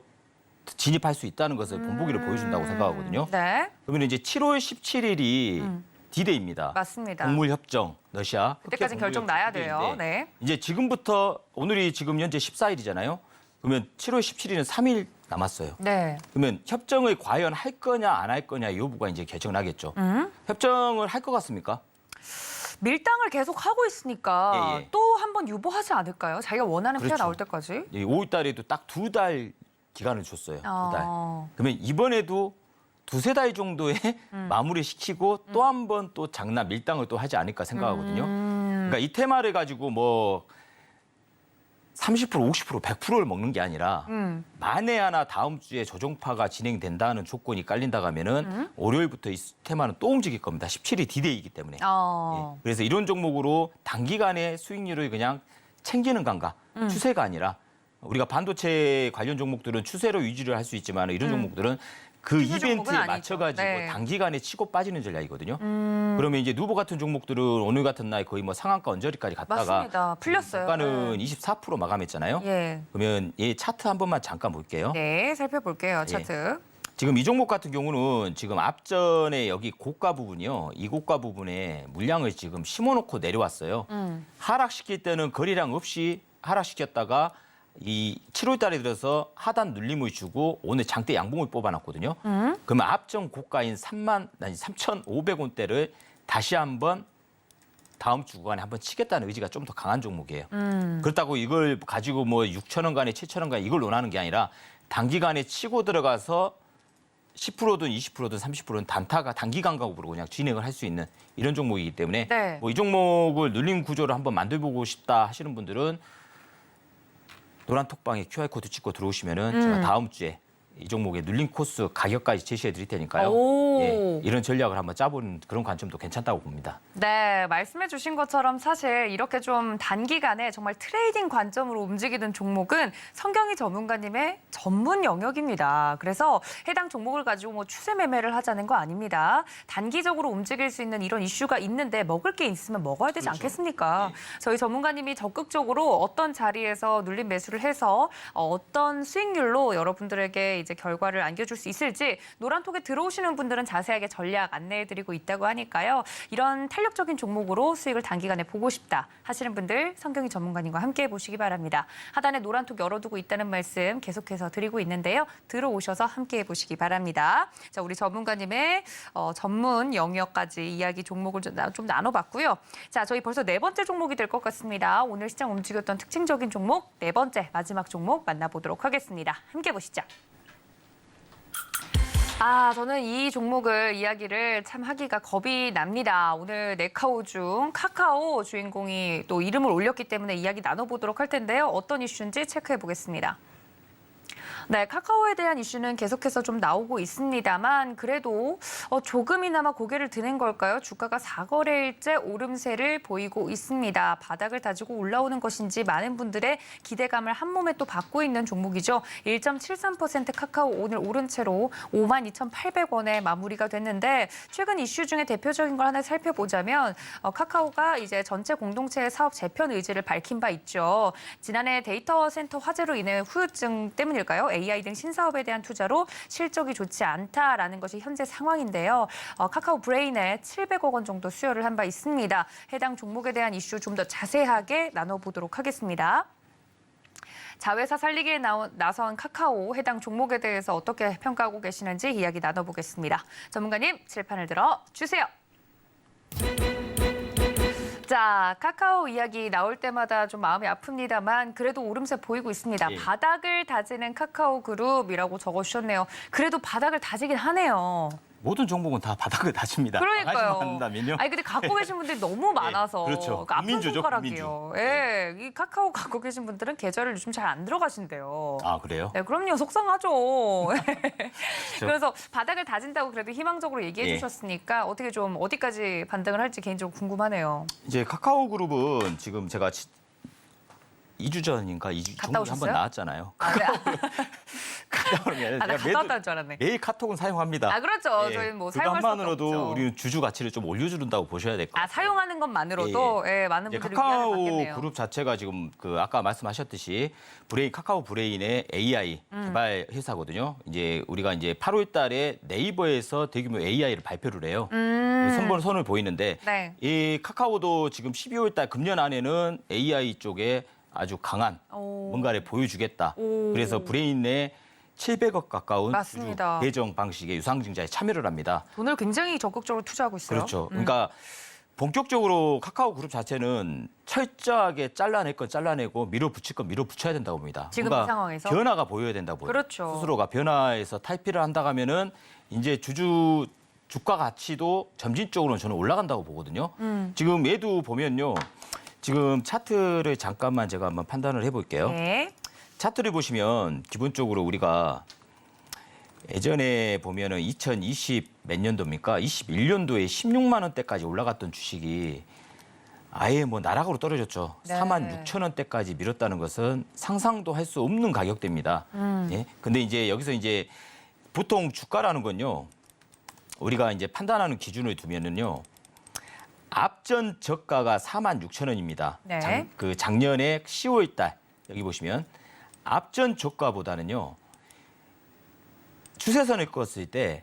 C: 진입할 수 있다는 것을 본보기를 보여준다고 생각하거든요.
B: 네,
C: 그러면 이제 7월 17일이 D-Day입니다.
B: 맞습니다.
C: 곡물협정, 러시아.
B: 그때까지 결정 나야 돼요. 네.
C: 이제 지금부터 오늘이 지금 현재 14일이잖아요. 그러면 7월 17일은 3일 남았어요.
B: 네.
C: 그러면 협정을 과연 할 거냐 안 할 거냐 여부가 이제 결정나겠죠. 협정을 할 것 같습니까?
B: 밀당을 계속 하고 있으니까
C: 예.
B: 또 한 번 유보하지 않을까요? 자기가 원하는 피가
C: 그렇죠.
B: 나올 때까지.
C: 5월 달에도 딱 2달 기간을 줬어요. 2달.
B: 어.
C: 그러면 이번에도 2-3달 정도에 마무리시키고 또 한 번 또 장난 밀당을 또 하지 않을까 생각하거든요. 그러니까 이 테마를 가지고 뭐 30%, 50%, 100%를 먹는 게 아니라 만에 하나 다음 주에 조정파가 진행된다는 조건이 깔린다고 하면은 월요일부터 이 테마는 또 움직일 겁니다. 17일 D-Day이기 때문에. 예. 그래서 이런 종목으로 단기간에 수익률을 그냥 챙기는 감각, 추세가 아니라 우리가 반도체 관련 종목들은 추세로 유지를 할 수 있지만 이런 종목들은 그
B: 추세 종목은
C: 이벤트에
B: 아니죠.
C: 맞춰가지고
B: 네.
C: 단기간에 치고 빠지는 전략이거든요. 그러면 이제 누보 같은 종목들은 오늘 같은 날 거의 뭐 상한가 언저리까지 갔다가
B: 맞습니다. 풀렸어요.
C: 주가는
B: 네.
C: 24% 마감했잖아요.
B: 예.
C: 그러면 이 차트 한 번만 잠깐 볼게요.
B: 네, 살펴볼게요.
C: 예.
B: 차트.
C: 지금 이 종목 같은 경우는 지금 앞전에 여기 고가 부분이요. 이 고가 부분에 물량을 지금 심어놓고 내려왔어요. 하락시킬 때는 거래량 없이 하락시켰다가 이 7월 달에 들어서 하단 눌림을 주고 오늘 장대 양봉을 뽑아놨거든요. 그러면 앞전 고가인 3,500원대를 다시 한번 다음 주 구간에 한번 치겠다는 의지가 좀 더 강한 종목이에요. 그렇다고 이걸 가지고 뭐 6,000원간에 7,000원간에 이걸 논하는 게 아니라 단기간에 치고 들어가서 10%든 20%든 30%든 단타가 단기 간격으로 그냥 진행을 할 수 있는 이런 종목이기 때문에
B: 네.
C: 뭐 이 종목을 눌림 구조를 한번 만들어보고 싶다 하시는 분들은 노란 톡방에 QR코드 찍고 들어오시면은 제가 다음 주에 이 종목의 눌림 코스 가격까지 제시해 드릴 테니까요.
B: 오.
C: 예, 이런 전략을 한번 짜보는 그런 관점도 괜찮다고 봅니다.
B: 네, 말씀해 주신 것처럼 사실 이렇게 좀 단기간에 정말 트레이딩 관점으로 움직이는 종목은 성경희 전문가님의 전문 영역입니다. 그래서 해당 종목을 가지고 뭐 추세 매매를 하자는 거 아닙니다. 단기적으로 움직일 수 있는 이런 이슈가 있는데 먹을 게 있으면 먹어야 되지
C: 그렇죠.
B: 않겠습니까? 저희 전문가님이 적극적으로 어떤 자리에서 눌림 매수를 해서 어떤 수익률로 여러분들에게 이제 결과를 안겨줄 수 있을지 노란톡에 들어오시는 분들은 자세하게 전략 안내해드리고 있다고 하니까요. 이런 탄력적인 종목으로 수익을 단기간에 보고 싶다 하시는 분들 성경희 전문가님과 함께 해보시기 바랍니다. 하단에 노란톡 열어두고 있다는 말씀 계속해서 드리고 있는데요. 들어오셔서 함께 해보시기 바랍니다. 자, 우리 전문가님의 전문 영역까지 이야기 종목을 좀 나눠봤고요. 자, 저희 벌써 네 번째 종목이 될 것 같습니다. 오늘 시장 움직였던 특징적인 종목 네 번째 마지막 종목 만나보도록 하겠습니다. 함께 보시죠. 저는 이 종목을 이야기를 참 하기가 겁이 납니다. 오늘 네카오 중 카카오 주인공이 또 이름을 올렸기 때문에 이야기 나눠보도록 할 텐데요. 어떤 이슈인지 체크해 보겠습니다. 네, 카카오에 대한 이슈는 계속해서 좀 나오고 있습니다만 그래도 조금이나마 고개를 드는 걸까요? 주가가 4거래일째 오름세를 보이고 있습니다. 바닥을 다지고 올라오는 것인지 많은 분들의 기대감을 한 몸에 또 받고 있는 종목이죠. 1.73% 카카오 오늘 오른 채로 52,800원에 마무리가 됐는데 최근 이슈 중에 대표적인 걸 하나 살펴보자면 카카오가 이제 전체 공동체의 사업 재편 의지를 밝힌 바 있죠. 지난해 데이터 센터 화재로 인해 후유증 때문일까요? AI 등 신사업에 대한 투자로 실적이 좋지 않다라는 것이 현재 상황인데요. 카카오 브레인에 700억 원 정도 수여를 한 바 있습니다. 해당 종목에 대한 이슈 좀 더 자세하게 나눠보도록 하겠습니다. 자회사 살리기에 나선 카카오 해당 종목에 대해서 어떻게 평가하고 계시는지 이야기 나눠보겠습니다. 전문가님 칠판을 들어 주세요. 자, 카카오 이야기 나올 때마다 좀 마음이 아픕니다만 그래도 오름세 보이고 있습니다.
C: 예.
B: 바닥을 다지는 카카오 그룹이라고 적어주셨네요. 그래도 바닥을 다지긴 하네요.
C: 모든 종목은 다 바닥을 다집니다.
B: 그러니까요.
C: 한다면요.
B: 아니 근데 갖고 계신 분들이 너무 많아서
C: 그렇죠.
B: 아픈
C: 국민주죠,
B: 손가락이에요. 예, 이 카카오 갖고 계신 분들은 계좌를 요즘 잘 안 들어가신대요.
C: 아, 그래요?
B: 네, 그럼요. 속상하죠.
C: 그렇죠.
B: 그래서 바닥을 다진다고 그래도 희망적으로 얘기해
C: 예.
B: 주셨으니까 어떻게 좀 어디까지 반등을 할지 개인적으로 궁금하네요.
C: 이제 카카오 그룹은 지금 제가 2주 전인가 2주
B: 갔다
C: 전에
B: 오셨어요?
C: 한번 나왔잖아요.
B: 아, 네.
C: 카카오는
B: 아, 나 갔다 왔다는 줄 알았네.
C: 매일 카톡은 사용합니다.
B: 아, 그렇죠.
C: 예.
B: 저희는 뭐 사용할 수밖에
C: 그것만으로도
B: 없죠.
C: 우리는 주주 가치를 좀 올려준다고 보셔야 될 것 같아요.
B: 아, 사용하는 것만으로도 예, 많은
C: 이제
B: 분들이
C: 카카오
B: 위안을 받겠네요.
C: 그룹 자체가 지금 그 아까 말씀하셨듯이 카카오 브레인의 AI 개발 회사거든요. 이제 우리가 이제 8월 달에 네이버에서 대규모 AI를 발표를 해요. 선을 보이는데
B: 네.
C: 이 카카오도 지금 12월 달 금년 안에는 AI 쪽에 아주 강한
B: 오.
C: 뭔가를 보여주겠다.
B: 오.
C: 그래서 브레인 내 700억 가까운
B: 맞습니다.
C: 주주 배정 방식의 유상증자에 참여를 합니다.
B: 돈을 굉장히 적극적으로 투자하고 있어요.
C: 그렇죠. 그러니까 본격적으로 카카오 그룹 자체는 철저하게 잘라낼 건 잘라내고 밀어붙일 건 밀어붙여야 된다고 봅니다.
B: 지금 이
C: 뭔가
B: 상황에서?
C: 변화가 보여야 된다고 봅니다.
B: 그렇죠.
C: 스스로가 변화해서 탈피를 한다 하면은 이제 주가 가치도 점진적으로 저는 올라간다고 보거든요. 지금 얘도 보면요. 지금 차트를 잠깐만 제가 한번 판단을 해볼게요.
B: 네.
C: 차트를 보시면 기본적으로 우리가 예전에 보면은 2020 몇 년도입니까? 21년도에 16만 원대까지 올라갔던 주식이 아예 뭐 나락으로 떨어졌죠.
B: 네.
C: 4만 6천 원대까지 밀었다는 것은 상상도 할 수 없는 가격대입니다. 예. 근데 이제 여기서 이제 보통 주가라는 건요. 우리가 이제 판단하는 기준을 두면은요. 앞전 저가가 4만 6천 원입니다.
B: 네.
C: 작년에 10월 달 여기 보시면 앞전 저가보다는요. 추세선을 껐을 때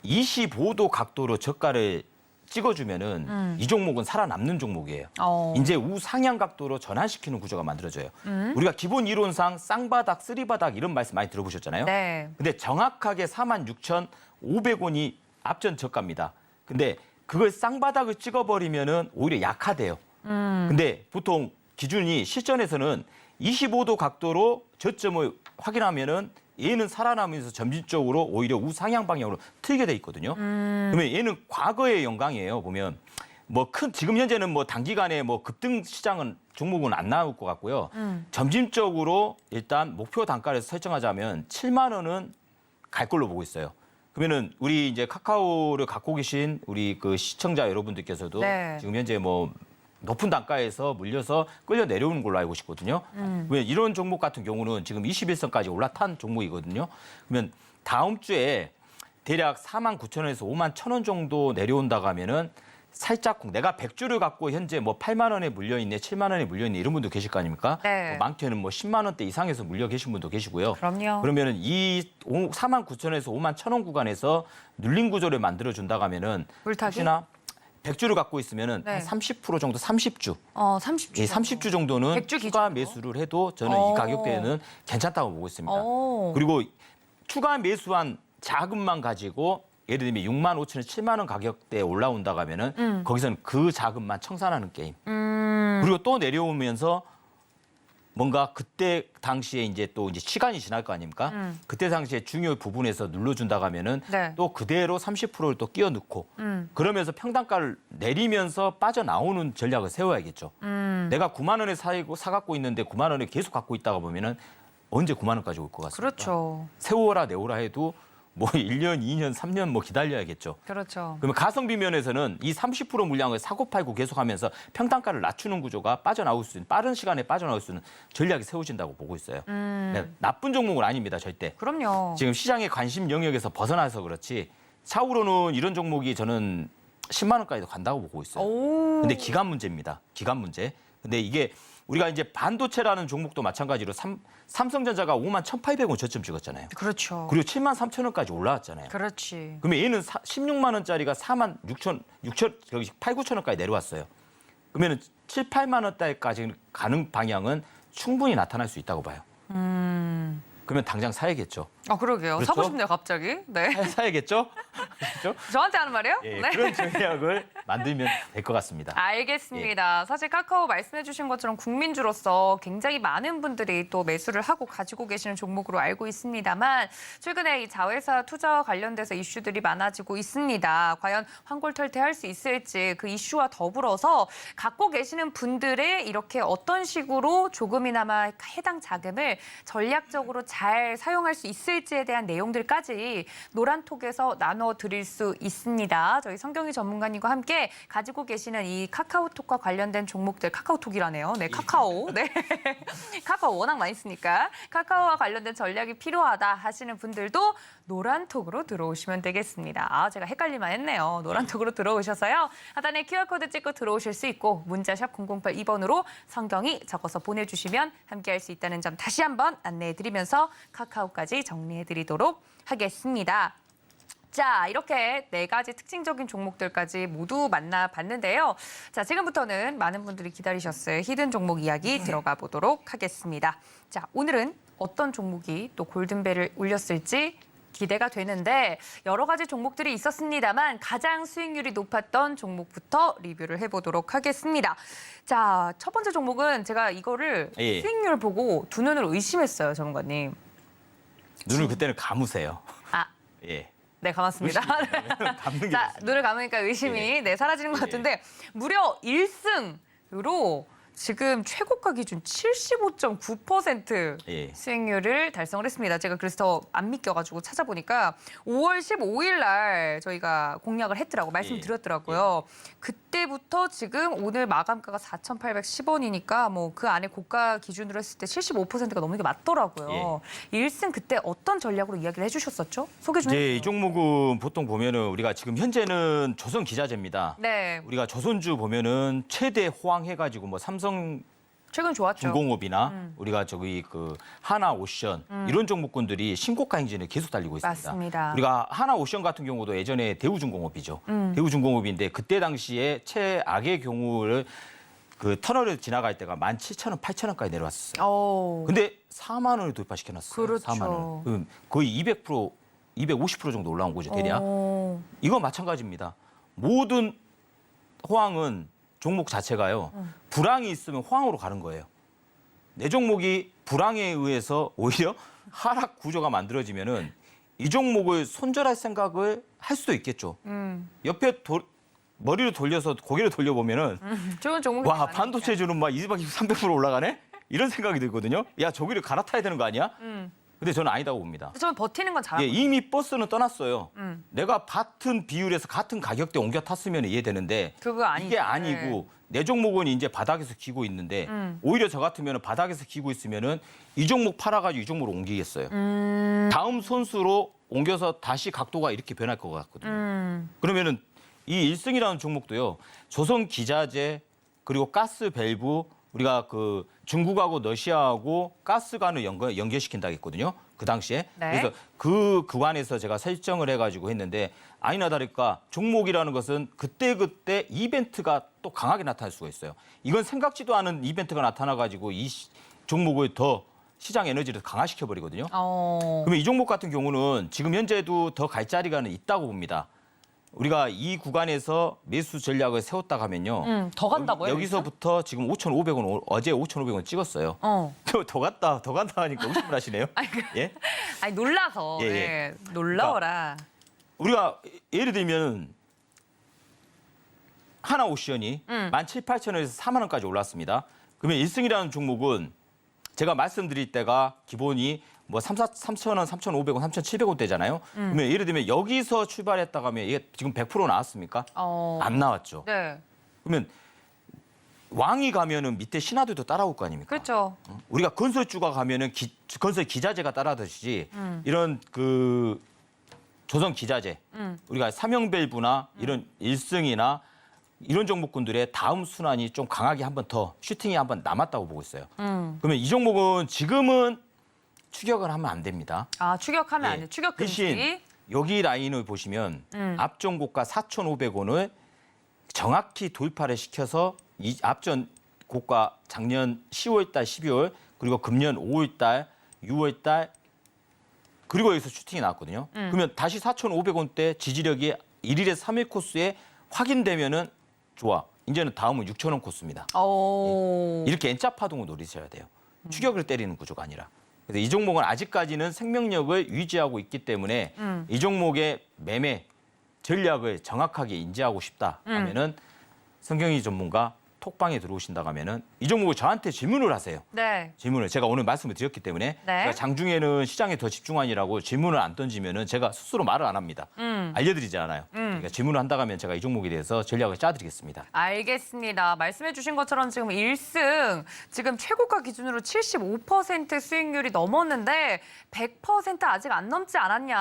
C: 25도 각도로 저가를 찍어주면은 이 종목은 살아남는 종목이에요. 이제 우상향 각도로 전환시키는 구조가 만들어져요. 우리가 기본 이론상 쌍바닥, 쓰리바닥 이런 말씀 많이 들어보셨잖아요.
B: 네.
C: 근데 정확하게 46,500원이 앞전 저가입니다. 근데 그걸 쌍바닥을 찍어버리면은 오히려 약화돼요. 근데 보통 기준이 실전에서는 25도 각도로 저점을 확인하면은 얘는 살아나면서 점진적으로 오히려 우상향 방향으로 틀게 돼 있거든요. 그러면 얘는 과거의 영광이에요. 보면 뭐 지금 현재는 뭐 단기간에 뭐 급등 시장은 종목은 안 나올 것 같고요. 점진적으로 일단 목표 단가를 설정하자면 7만 원은 갈 걸로 보고 있어요. 그러면은 우리 이제 카카오를 갖고 계신 우리 그 시청자 여러분들께서도
B: 네.
C: 지금 현재 뭐 높은 단가에서 물려서 끌려 내려오는 걸로 알고 있거든요. 왜 이런 종목 같은 경우는 지금 21선까지 올라탄 종목이거든요. 그러면 다음 주에 대략 4만 9천 원에서 5만 1천 원 정도 내려온다고 하면은 살짝 내가 100주를 갖고 현재 뭐 8만 원에 물려 있네, 7만 원에 물려 있네 이런 분도 계실 거 아닙니까?
B: 네.
C: 뭐 많게는 뭐 10만 원대 이상에서 물려 계신 분도 계시고요.
B: 그럼요.
C: 그러면은 이 4만 9천에서 5만 1천 원 구간에서 눌림 구조를 만들어 준다고 하면은
B: 물타기?
C: 혹시나 100주를 갖고 있으면은
B: 네.
C: 한 30% 정도 30주.
B: 30주.
C: 이 30주 정도는
B: 100주
C: 추가
B: 기준으로?
C: 매수를 해도 저는 이 가격대에는 괜찮다고 보고 있습니다. 그리고 추가 매수한 자금만 가지고 예를 들면 6만 5천에서 7만 원 가격대에 올라온다고 하면은 거기서는 그 자금만 청산하는 게임. 그리고 또 내려오면서 뭔가 그때 당시에 이제 또 이제 시간이 지날 거 아닙니까? 그때 당시에 중요 부분에서 눌러준다고 하면은
B: 네.
C: 또 그대로 30%를 또 끼워 넣고 그러면서 평단가를 내리면서 빠져나오는 전략을 세워야겠죠. 내가 9만 원에 사갖고 있는데 9만 원에 계속 갖고 있다가 보면은 언제 9만 원까지 올 것 같습니다.
B: 그렇죠.
C: 세워라 내오라 해도 뭐 1년, 2년, 3년 뭐 기다려야겠죠.
B: 그렇죠.
C: 그러면 가성비 면에서는 이 30% 물량을 사고 팔고 계속하면서 평단가를 낮추는 구조가 빠져나올 수 있는 빠른 시간에 빠져나올 수 있는 전략이 세워진다고 보고 있어요. 네, 나쁜 종목은 아닙니다, 절대.
B: 그럼요.
C: 지금 시장의 관심 영역에서 벗어나서 그렇지 차후로는 이런 종목이 저는 10만 원까지도 간다고 보고 있어요.
B: 오.
C: 근데 기간 문제입니다. 기간 문제. 근데 이게 우리가 이제 반도체라는 종목도 마찬가지로 삼성전자가 5만 1,800원 저점 찍었잖아요.
B: 그렇죠.
C: 그리고 7만 3천 원까지 올라왔잖아요.
B: 그렇지.
C: 그러면 얘는 16만 원짜리가 4만 6천 8, 9천 원까지 내려왔어요. 그러면 7, 8만 원대까지 가는 방향은 충분히 나타날 수 있다고 봐요. 그러면 당장 사야겠죠.
B: 그러게요.
C: 그렇죠?
B: 사고 싶네요, 갑자기. 네.
C: 사야겠죠? 그렇죠?
B: 저한테 하는 말이에요?
C: 예,
B: 네.
C: 그런 전략을 만들면 될 것 같습니다.
B: 알겠습니다. 사실 카카오 말씀해주신 것처럼 국민주로서 굉장히 많은 분들이 또 매수를 하고 가지고 계시는 종목으로 알고 있습니다만 최근에 이 자회사 투자와 관련돼서 이슈들이 많아지고 있습니다. 과연 환골탈퇴할 수 있을지 그 이슈와 더불어서 갖고 계시는 분들의 이렇게 어떤 식으로 조금이나마 해당 자금을 전략적으로 잘 사용할 수 있을지에 대한 내용들까지 노란톡에서 나눠드릴 수 있습니다. 저희 성경희 전문가님과 함께 가지고 계시는 이 카카오톡과 관련된 종목들, 카카오톡이라네요. 네, 카카오. 네. 카카오 워낙 많이 쓰니까 카카오와 관련된 전략이 필요하다 하시는 분들도 노란톡으로 들어오시면 되겠습니다. 제가 헷갈릴만 했네요. 노란톡으로 들어오셔서요. 하단에 QR코드 찍고 들어오실 수 있고 문자샵 0082번으로 성경이 적어서 보내주시면 함께할 수 있다는 점 다시 한번 안내해드리면서 카카오까지 정리해드리도록 하겠습니다. 자, 이렇게 4가지 특징적인 종목들까지 모두 만나봤는데요. 자, 지금부터는 많은 분들이 기다리셨을 히든 종목 이야기 들어가 보도록 하겠습니다. 자, 오늘은 어떤 종목이 또 골든벨을 울렸을지 기대가 되는데 여러 가지 종목들이 있었습니다만 가장 수익률이 높았던 종목부터 리뷰를 해보도록 하겠습니다. 자, 첫 번째 종목은 제가 이거를
C: 예.
B: 수익률 보고 두 눈으로 의심했어요, 전문가님.
C: 눈을 그때는 감으세요. 예.
B: 네, 감았습니다.
C: 감는 게
B: 자,
C: 좋습니다.
B: 눈을 감으니까 의심이 사라지는 것 같은데 무려 1승으로 지금 최고가 기준 75.9%
C: 예.
B: 수익률을 달성을 했습니다. 제가 그래서 더 안 믿겨가지고 찾아보니까 5월 15일 날 저희가 공략을 했더라고 말씀드렸더라고요. 그때부터 지금 오늘 마감가가 4,810원이니까 뭐 그 안에 고가 기준으로 했을 때 75%가 넘는 게 맞더라고요. 1승 그때 어떤 전략으로 이야기를 해주셨었죠? 소개 좀 해주세요.
C: 이 종목은 보통 보면은 우리가 지금 현재는 조선 기자재입니다.
B: 네,
C: 우리가 조선주 보면은 최대 호황해가지고 뭐 삼성
B: 최근 좋았죠.
C: 중공업이나 우리가 저기 그 하나오션 이런 종목군들이 신고가 행진을 계속 달리고 있습니다.
B: 맞습니다.
C: 우리가 하나오션 같은 경우도 예전에 대우중공업이죠. 대우중공업인데 그때 당시에 최악의 경우를 그 터널을 지나갈 때가 17,000원, 8,000원까지 내려왔었어요. 근데 4만 원을 돌파시켜놨어요.
B: 그렇죠.
C: 4만 원. 그럼 거의 200%, 250% 정도 올라온 거죠, 대략. 이거 마찬가지입니다. 모든 호황은 종목 자체가요. 불황이 있으면 호황으로 가는 거예요. 내 종목이 불황에 의해서 오히려 하락 구조가 만들어지면은 이 종목을 손절할 생각을 할 수도 있겠죠. 옆에 머리를 돌려서 고개를 돌려보면은
B: 좋은 종목이
C: 와,
B: 많으니까.
C: 반도체주는 막 200, 300% 올라가네? 이런 생각이 들거든요. 야, 저기를 갈아타야 되는 거 아니야? 근데 저는 아니다고 봅니다.
B: 저는 버티는 건 잘하고
C: 예, 이미 버스는 떠났어요. 내가 같은 비율에서 같은 가격대 옮겨 탔으면 이해되는데
B: 그거 아니죠.
C: 이게 아니고 내 종목은 이제 바닥에서 기고 있는데 오히려 저 같으면 바닥에서 기고 있으면은 이 종목 팔아가지고 이 종목으로 옮기겠어요. 다음 선수로 옮겨서 다시 각도가 이렇게 변할 것 같거든요. 그러면은 이 1승이라는 종목도요. 조선 기자재 그리고 가스 밸브 우리가 그 중국하고 러시아하고 가스관을 연결시킨다 했거든요. 그 당시에.
B: 네.
C: 그래서 그 구간에서 제가 설정을 해가지고 했는데 아니나 다를까 종목이라는 것은 그때그때 이벤트가 또 강하게 나타날 수가 있어요. 이건 생각지도 않은 이벤트가 나타나가지고 이 종목을 더 시장 에너지를 강화시켜버리거든요. 그러면 이 종목 같은 경우는 지금 현재도 더 갈 자리가 있다고 봅니다. 우리가 이 구간에서 매수 전략을 세웠다 하면요.
B: 더 간다고요?
C: 여기서부터 지금 5,500원, 어제 5,500원 찍었어요. 더 간다 하니까 의심을 하시네요. 예?
B: 아니 놀라서.
C: 예, 예.
B: 네, 놀라워라.
C: 우리가 예를 들면 하나오션이 17,000원에서 4만 원까지 올랐습니다. 그러면 1승이라는 종목은 제가 말씀드릴 때가 기본이 뭐 3,000원, 3,500원, 3,700원대잖아요. 그러면 예를 들면 여기서 출발했다가 하면 이게 지금 100% 나왔습니까? 안 나왔죠.
B: 네.
C: 그러면 왕이 가면은 밑에 신하들도 따라올 거 아닙니까?
B: 그렇죠.
C: 우리가 건설주가 가면은 건설 기자재가 따라듯이 이런 그 조선 기자재, 우리가 삼형밸브나 이런 일승이나 이런 종목군들의 다음 순환이 좀 강하게 한 번 더 슈팅이 한 번 남았다고 보고 있어요. 그러면 이 종목은 지금은 추격을 하면 안 됩니다.
B: 아, 추격하면 안
C: 예.
B: 돼. 추격
C: 대신
B: 금지.
C: 여기 라인을 보시면 앞전 고가 4,500원을 정확히 돌파를 시켜서 이 앞전 고가 작년 10월 달, 12월 그리고 금년 5월 달, 6월 달 그리고 여기서 슈팅이 나왔거든요. 그러면 다시 4,500원대 지지력이 1일에서 3일 코스에 확인되면은 좋아. 이제는 다음은 6,000원 코스입니다.
B: 오.
C: 이렇게 N자 파동을 노리셔야 돼요. 추격을 때리는 구조가 아니라. 그래서 이 종목은 아직까지는 생명력을 유지하고 있기 때문에 이 종목의 매매 전략을 정확하게 인지하고 싶다 하면은 성경희 전문가 톡방에 들어오신다고 하면은 이 종목을 저한테 질문을 하세요.
B: 네.
C: 질문을 제가 오늘 말씀을 드렸기 때문에
B: 네.
C: 제가 장중에는 시장에 더 집중하니라고 질문을 안 던지면은 제가 스스로 말을 안 합니다. 알려드리지 않아요. 그러니까 질문을 한다고 하면 제가 이 종목에 대해서 전략을 짜드리겠습니다.
B: 알겠습니다. 말씀해 주신 것처럼 지금 1승 지금 최고가 기준으로 75% 수익률이 넘었는데 100% 아직 안 넘지 않았냐.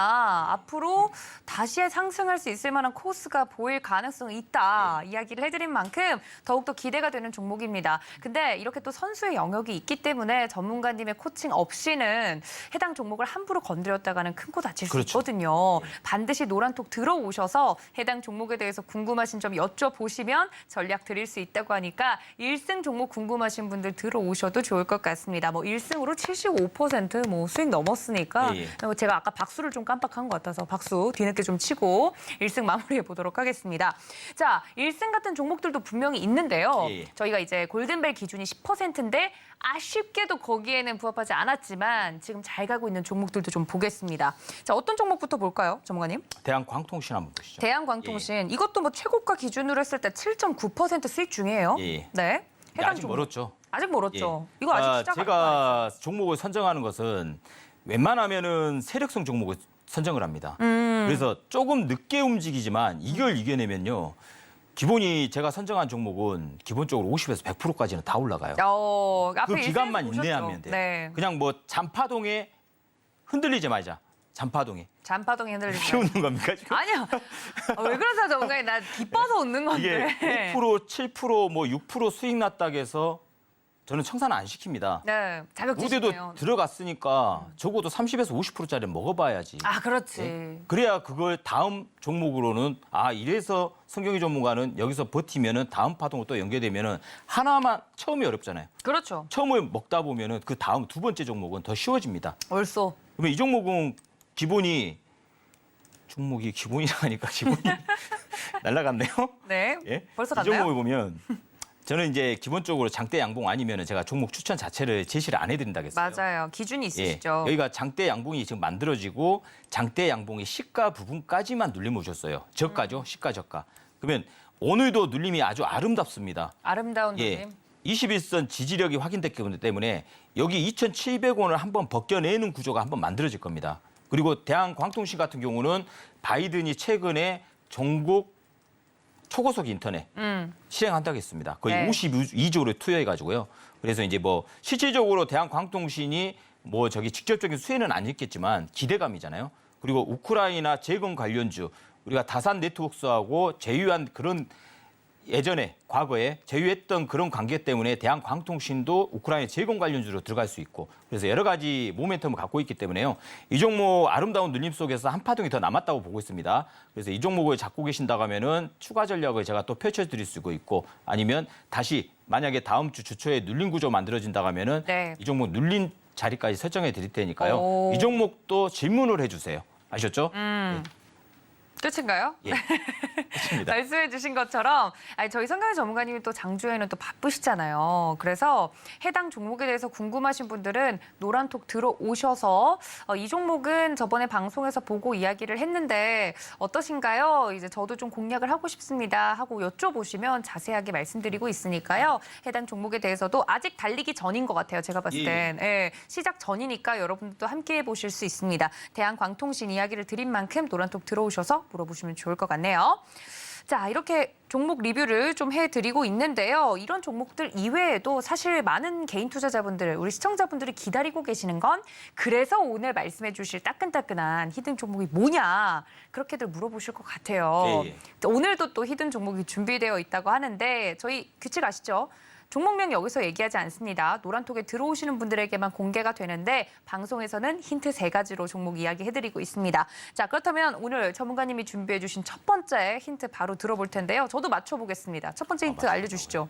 B: 앞으로 다시 상승할 수 있을 만한 코스가 보일 가능성이 있다. 이야기를 해드린 만큼 더욱더 기대가 되는 종목입니다. 근데 이렇게 또 선수의 영역이 있기 때문에 전문가님의 코칭 없이는 해당 종목을 함부로 건드렸다가는 큰 코 다칠 수
C: 그렇죠.
B: 있거든요. 반드시 노란톡 들어오셔서 해당 종목에 대해서 궁금하신 점 여쭤보시면 전략 드릴 수 있다고 하니까 1승 종목 궁금하신 분들 들어오셔도 좋을 것 같습니다. 뭐 1승으로 75% 수익 넘었으니까
C: 예.
B: 제가 아까 박수를 좀 깜빡한 것 같아서 박수 뒤늦게 좀 치고 1승 마무리해 보도록 하겠습니다. 자, 1승 같은 종목들도 분명히 있는데요.
C: 예.
B: 저희가 이제 골든벨 기준이 10%인데 아쉽게도 거기에는 부합하지 않았지만 지금 잘 가고 있는 종목들도 좀 보겠습니다. 자, 어떤 종목부터 볼까요, 전문가님?
C: 대한광통신 한번 보시죠.
B: 대한광통신 이것도 뭐 최고가 기준으로 했을 때 7.9% 수익 중이에요.
C: 예.
B: 네.
C: 근데 아직 멀었죠.
B: 아직 멀었죠.
C: 예.
B: 이거 아직
C: 그러니까
B: 시작
C: 제가 종목을 선정하는 것은 웬만하면은 세력성 종목을 선정을 합니다. 그래서 조금 늦게 움직이지만 이걸 이겨내면요. 기본이 제가 선정한 종목은 기본적으로 50에서 100%까지는 다 올라가요.
B: 앞에
C: 그 기간만
B: 일선에서
C: 인내하면
B: 보셨죠?
C: 돼요.
B: 네.
C: 그냥 뭐 잔파동에 흔들리지 말자. 잔파동에.
B: 잔파동이 흔들리죠.
C: 키우는 겁니까 지금?
B: 아니요. 왜 그러세요, 전문가님? 나 기뻐서 웃는 건데.
C: 이게 5%, 7%, 뭐 6% 수익 났다고 해서 저는 청산을 안 시킵니다.
B: 네.
C: 무대도
B: 자격지심이에요.
C: 들어갔으니까 적어도 30에서 50%짜리는 먹어봐야지.
B: 아, 그렇지.
C: 그래야 그걸 다음 종목으로는 이래서 성경희 전문가는 여기서 버티면은 다음 파동으로 또 연계되면은 하나만 처음이 어렵잖아요.
B: 그렇죠.
C: 처음을 먹다 보면은 그 다음 두 번째 종목은 더 쉬워집니다.
B: 얼쏘.
C: 그러면 이 종목은 기본이 기본이라니까 기본이 날라갔네요.
B: 네.
C: 예?
B: 벌써
C: 이
B: 갔나요?
C: 종목을 보면 저는 이제 기본적으로 장대 양봉 아니면은 제가 종목 추천 자체를 제시를 안 해드린다겠어요.
B: 맞아요. 기준이
C: 예,
B: 있으시죠.
C: 여기가 장대 양봉이 지금 만들어지고 장대 양봉의 시가 부분까지만 눌림 오셨어요. 저가죠, 시가 저가. 그러면 오늘도 눌림이 아주 아름답습니다.
B: 아름다운
C: 예,
B: 누님.
C: 21선 지지력이 확인됐기 때문에 여기 2,700원을 한번 벗겨내는 구조가 한번 만들어질 겁니다. 그리고 대한광통신 같은 경우는 바이든이 최근에 전국 초고속 인터넷 실행한다고 했습니다. 거의
B: 네.
C: 52조를 투여해가지고요. 그래서 이제 뭐 실질적으로 대한광통신이 뭐 직접적인 수혜는 아니겠지만 기대감이잖아요. 그리고 우크라이나 재건 관련주 우리가 다산 네트워크스하고 제휴한 그런 예전에 과거에 제휴했던 그런 관계 때문에 대한광통신도 우크라이나 재건 관련주로 들어갈 수 있고 그래서 여러 가지 모멘텀을 갖고 있기 때문에요. 이 종목 아름다운 눌림 속에서 한 파동이 더 남았다고 보고 있습니다. 그래서 이 종목을 잡고 계신다고 하면은 추가 전략을 제가 또 펼쳐드릴 수가 있고 아니면 다시 만약에 다음 주 주초에 눌림 구조 만들어진다고 하면은
B: 네.
C: 이 종목 눌린 자리까지 설정해 드릴 테니까요.
B: 오.
C: 이 종목도 질문을 해주세요. 아셨죠? 네.
B: 끝인가요?
C: 예, 그렇습니다.
B: 말씀해 주신 것처럼 저희 성경희 전문가님이 또 장주에는 또 바쁘시잖아요. 그래서 해당 종목에 대해서 궁금하신 분들은 노란톡 들어오셔서 이 종목은 저번에 방송에서 보고 이야기를 했는데 어떠신가요? 이제 저도 좀 공략을 하고 싶습니다 하고 여쭤보시면 자세하게 말씀드리고 있으니까요. 해당 종목에 대해서도 아직 달리기 전인 것 같아요. 제가 봤을 땐. 예, 시작 전이니까 여러분들도 함께해 보실 수 있습니다. 대한광통신 이야기를 드린 만큼 노란톡 들어오셔서 물어보시면 좋을 것 같네요. 자, 이렇게 종목 리뷰를 좀 해드리고 있는데요. 이런 종목들 이외에도 사실 많은 개인 투자자분들, 우리 시청자분들이 기다리고 계시는 건 그래서 오늘 말씀해 주실 따끈따끈한 히든 종목이 뭐냐 그렇게들 물어보실 것 같아요.
C: 예, 예.
B: 오늘도 또 히든 종목이 준비되어 있다고 하는데 저희 규칙 아시죠? 종목명 여기서 얘기하지 않습니다. 노란톡에 들어오시는 분들에게만 공개가 되는데 방송에서는 힌트 3가지로 종목 이야기 해드리고 있습니다. 자, 그렇다면 오늘 전문가님이 준비해 주신 첫 번째 힌트 바로 들어볼 텐데요. 저도 맞춰보겠습니다. 첫 번째 힌트 알려주시죠.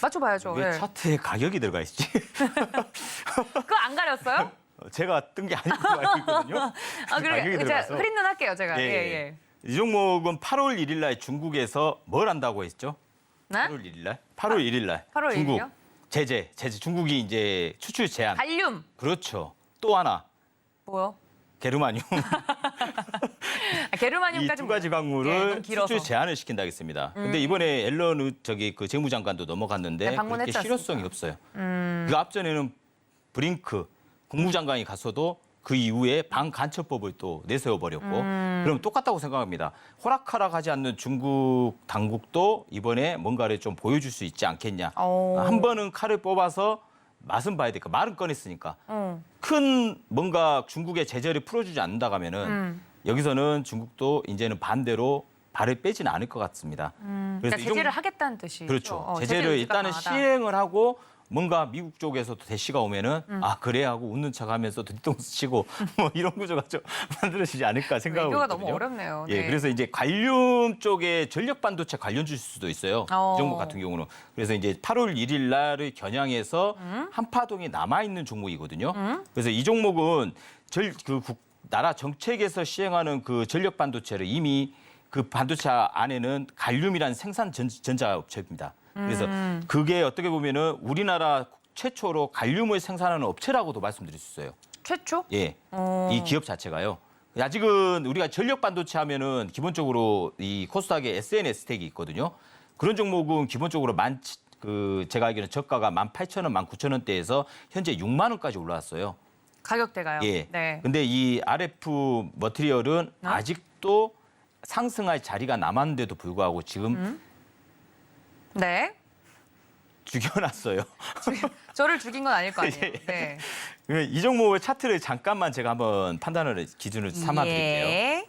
B: 맞춰봐야죠.
C: 왜
B: 네.
C: 차트에 가격이 들어가 있지?
B: 그거 안 가렸어요?
C: 제가 뜬 게 아니고 알고 있거든요.
B: 아, 그래.
C: 가격이
B: 제가
C: 들어가서.
B: 흐린 눈 할게요, 제가.
C: 예,
B: 예,
C: 예.
B: 예.
C: 이 종목은 8월 1일 날 중국에서 뭘 한다고 했죠?
B: 네?
C: 8월 1일 날? 8월 1일 날.
B: 8월
C: 중국
B: 1일이요?
C: 제재. 중국이 이제 추출 제한.
B: 갈륨.
C: 그렇죠. 또 하나.
B: 뭐요?
C: 게르마늄. 이
B: 게르마늄까지
C: 두 가지
B: 예,
C: 광물을
B: 너무 길어서.
C: 수출 제한을 시킨다 했습니다. 근데 이번에 앨런 그 재무장관도 넘어갔는데
B: 네,
C: 그렇게
B: 방문했지
C: 실효성이 없어요. 그 앞전에는 브링크 국무장관이 갔어도 그 이후에 방간첩법을 또 내세워 버렸고 그럼 똑같다고 생각합니다. 호락호락하지 않는 중국 당국도 이번에 뭔가를 좀 보여줄 수 있지 않겠냐. 한 번은 칼을 뽑아서 맛은 봐야 되니까 말은 꺼냈으니까 큰 뭔가 중국의 제재를 풀어주지 않는다 하면은 여기서는 중국도 이제는 반대로 발을 빼지는 않을 것 같습니다.
B: 그러니까
C: 이
B: 제재를 하겠다는 뜻이죠.
C: 그렇죠.
B: 제재
C: 제재를
B: 의지가
C: 일단은
B: 강하다.
C: 시행을 하고 뭔가 미국 쪽에서도 대시가 오면은 아 그래 하고 웃는 척하면서 뒤통수 치고 뭐 이런 구조가 좀 만들어지지 않을까 생각하고
B: 외교가
C: 있거든요.
B: 너무 어렵네요.
C: 예,
B: 네.
C: 그래서 이제 관련 쪽에 전력 반도체 관련 주실 수도 있어요.
B: 어.
C: 이 종목 같은 경우는 그래서 이제 8월 1일 날을 겨냥해서 한파동이 남아 있는 종목이거든요. 그래서 이 종목은 나라 정책에서 시행하는 그 전력 반도체를 이미 그 반도체 안에는 갈륨이라는 생산 전자업체입니다. 그래서 그게 어떻게 보면은 우리나라 최초로 갈륨을 생산하는 업체라고도 말씀드릴 수 있어요.
B: 최초?
C: 예, 이 기업 자체가요. 아직은 우리가 전력 반도체 하면은 기본적으로 이 코스닥에 SNS 스택이 있거든요. 그런 종목은 기본적으로 제가 알기로는 저가가 18,000원, 19,000원대에서 현재 6만 원까지 올라왔어요.
B: 가격대가요?
C: 예.
B: 네.
C: 근데 이 RF 머티리얼은 아직도 상승할 자리가 남았는데도 불구하고 지금
B: 네.
C: 죽여놨어요.
B: 저를 죽인 건 아닐 거 아니에요.
C: 예.
B: 네.
C: 그러면 이 종목의 차트를 잠깐만 제가 한번 판단을 기준으로 삼아 드릴게요.
B: 예.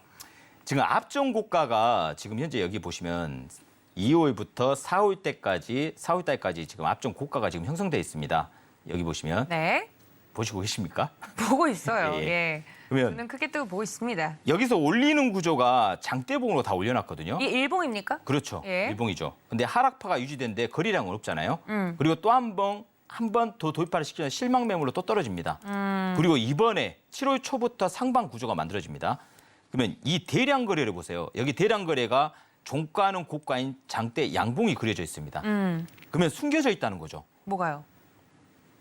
C: 지금 앞전 고가가 지금 현재 여기 보시면 2월부터 4월 달까지 지금 앞전 고가가 지금 형성돼 있습니다. 여기 보시면
B: 네.
C: 보시고 계십니까?
B: 보고 있어요.
C: 예.
B: 예.
C: 그러면
B: 눈 크게 뜨고 보고 있습니다.
C: 여기서 올리는 구조가 장대봉으로 다 올려놨거든요.
B: 이 일봉입니까?
C: 그렇죠.
B: 예.
C: 일봉이죠. 근데 하락파가 유지되는데 거래량은 없잖아요. 그리고 또 한 번 더 도입화를 시키면 실망 매물로 또 떨어집니다. 그리고 이번에 7월 초부터 상방 구조가 만들어집니다. 그러면 이 대량 거래를 보세요. 여기 대량 거래가 종가는 고가인 장대 양봉이 그려져 있습니다. 그러면 숨겨져 있다는 거죠.
B: 뭐가요?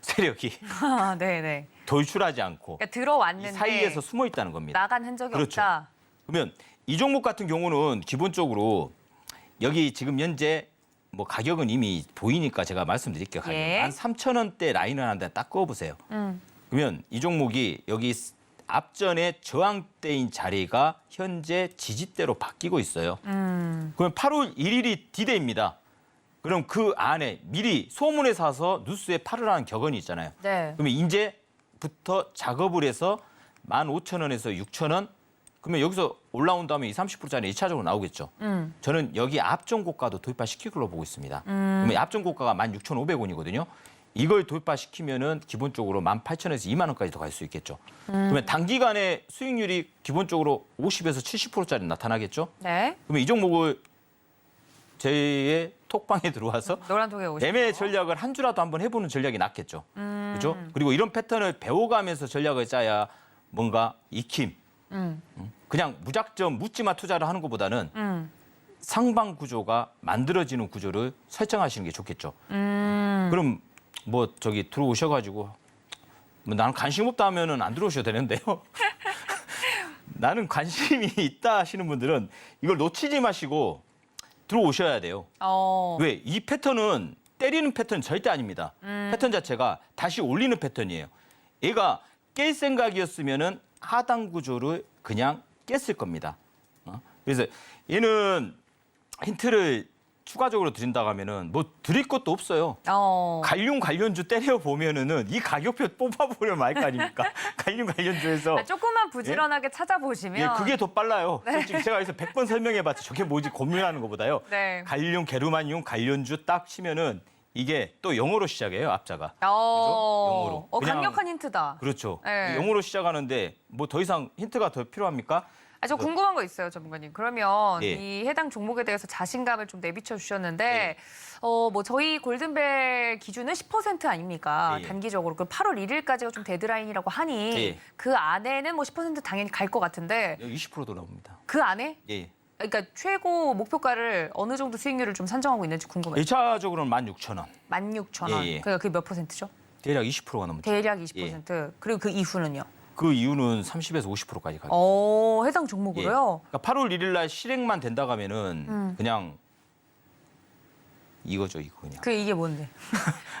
C: 세력이
B: 아, 네네.
C: 돌출하지 않고
B: 그러니까
C: 이
B: 들어왔는데
C: 사이에서 숨어 있다는 겁니다.
B: 나간 흔적이
C: 그렇죠.
B: 없다.
C: 그러면 이 종목 같은 경우는 기본적으로 여기 지금 현재 뭐 가격은 이미 보이니까 제가 말씀드릴게요. 가격.
B: 예.
C: 한 3,000원대 라인을 하는데 딱 그어보세요. 그러면 이 종목이 여기 앞전에 저항대인 자리가 현재 지지대로 바뀌고 있어요. 그러면 8월 1일이 디데이입니다. 그럼 그 안에 미리 소문에 사서 뉴스에 팔으라는 격언이 있잖아요.
B: 네.
C: 그러면 이제부터 작업을 해서 15,000원에서 6,000원 그러면 여기서 올라온 다음에 30%짜리 2차적으로 나오겠죠. 저는 여기 앞전 고가도 도입화시킬 걸로 보고 있습니다. 그러면 앞전 고가가 16,500원이거든요. 이걸 도입화시키면은 기본적으로 18,000원에서 2만 원까지 더 갈 수 있겠죠. 그러면 단기간에 수익률이 기본적으로 50에서 70%짜리 나타나겠죠.
B: 네.
C: 그러면 이 종목을 제 톡방에 들어와서
B: 노란톡에 오시죠.
C: 매매 전략을 한 주라도 한번 해보는 전략이 낫겠죠. 그렇죠? 그리고 이런 패턴을 배워가면서 전략을 짜야 뭔가 익힘, 그냥 무작정 묻지마 투자를 하는 것보다는 상방 구조가 만들어지는 구조를 설정하시는 게 좋겠죠. 그럼 뭐 저기 들어오셔가지고 뭐 나는 관심 없다 하면은 안 들어오셔도 되는데요. 나는 관심이 있다 하시는 분들은 이걸 놓치지 마시고 들어오셔야 돼요. 왜? 이 패턴은 때리는 패턴 절대 아닙니다. 패턴 자체가 다시 올리는 패턴이에요. 얘가 깰 생각이었으면은 하단 구조를 그냥 깼을 겁니다. 그래서 얘는 힌트를 추가적으로 드린다고 하면은 뭐 드릴 것도 없어요. 관련주 때려 보면은 이 가격표 뽑아보려 말 거 아닙니까? 관련주에서
B: 조금만 부지런하게 찾아보시면
C: 예, 그게 더 빨라요. 솔직히 제가 여기서 100번 설명해봤자 저게 뭐지 고민하는 것보다요.
B: 네.
C: 관련 게르마늄 관련주 딱 치면은 이게 또 영어로 시작해요, 앞자가.
B: 영어로.
C: 그냥-
B: 강력한 힌트다.
C: 그렇죠.
B: 네.
C: 영어로 시작하는데 뭐 더 이상 힌트가 더 필요합니까?
B: 저 궁금한 거 있어요, 전문가님. 그러면
C: 예.
B: 이 해당 종목에 대해서 자신감을 좀 내비쳐 주셨는데,
C: 예.
B: 뭐 저희 골든벨 기준은 10% 아닙니까?
C: 예.
B: 단기적으로. 그 8월 1일까지가 좀 데드라인이라고 하니
C: 예.
B: 그 안에는 뭐 10% 당연히 갈 것 같은데
C: 20%도 나옵니다.
B: 그 안에?
C: 예.
B: 그러니까 최고 목표가를 어느 정도 수익률을 좀 산정하고 있는지 궁금해요.
C: 1차적으로는 16,000원.
B: 16,000원.
C: 예, 예.
B: 그러니까 그게 몇 %죠?
C: 대략 20%가 넘죠.
B: 대략 20%. 그리고 그 이후는요?
C: 그 이유는 30에서 50%까지 가요.
B: 해당
C: 예.
B: 종목으로요?
C: 그러니까 8월 1일 날 실행만 된다고 하면은 그냥 이거죠, 이거 그냥.
B: 이게 뭔데?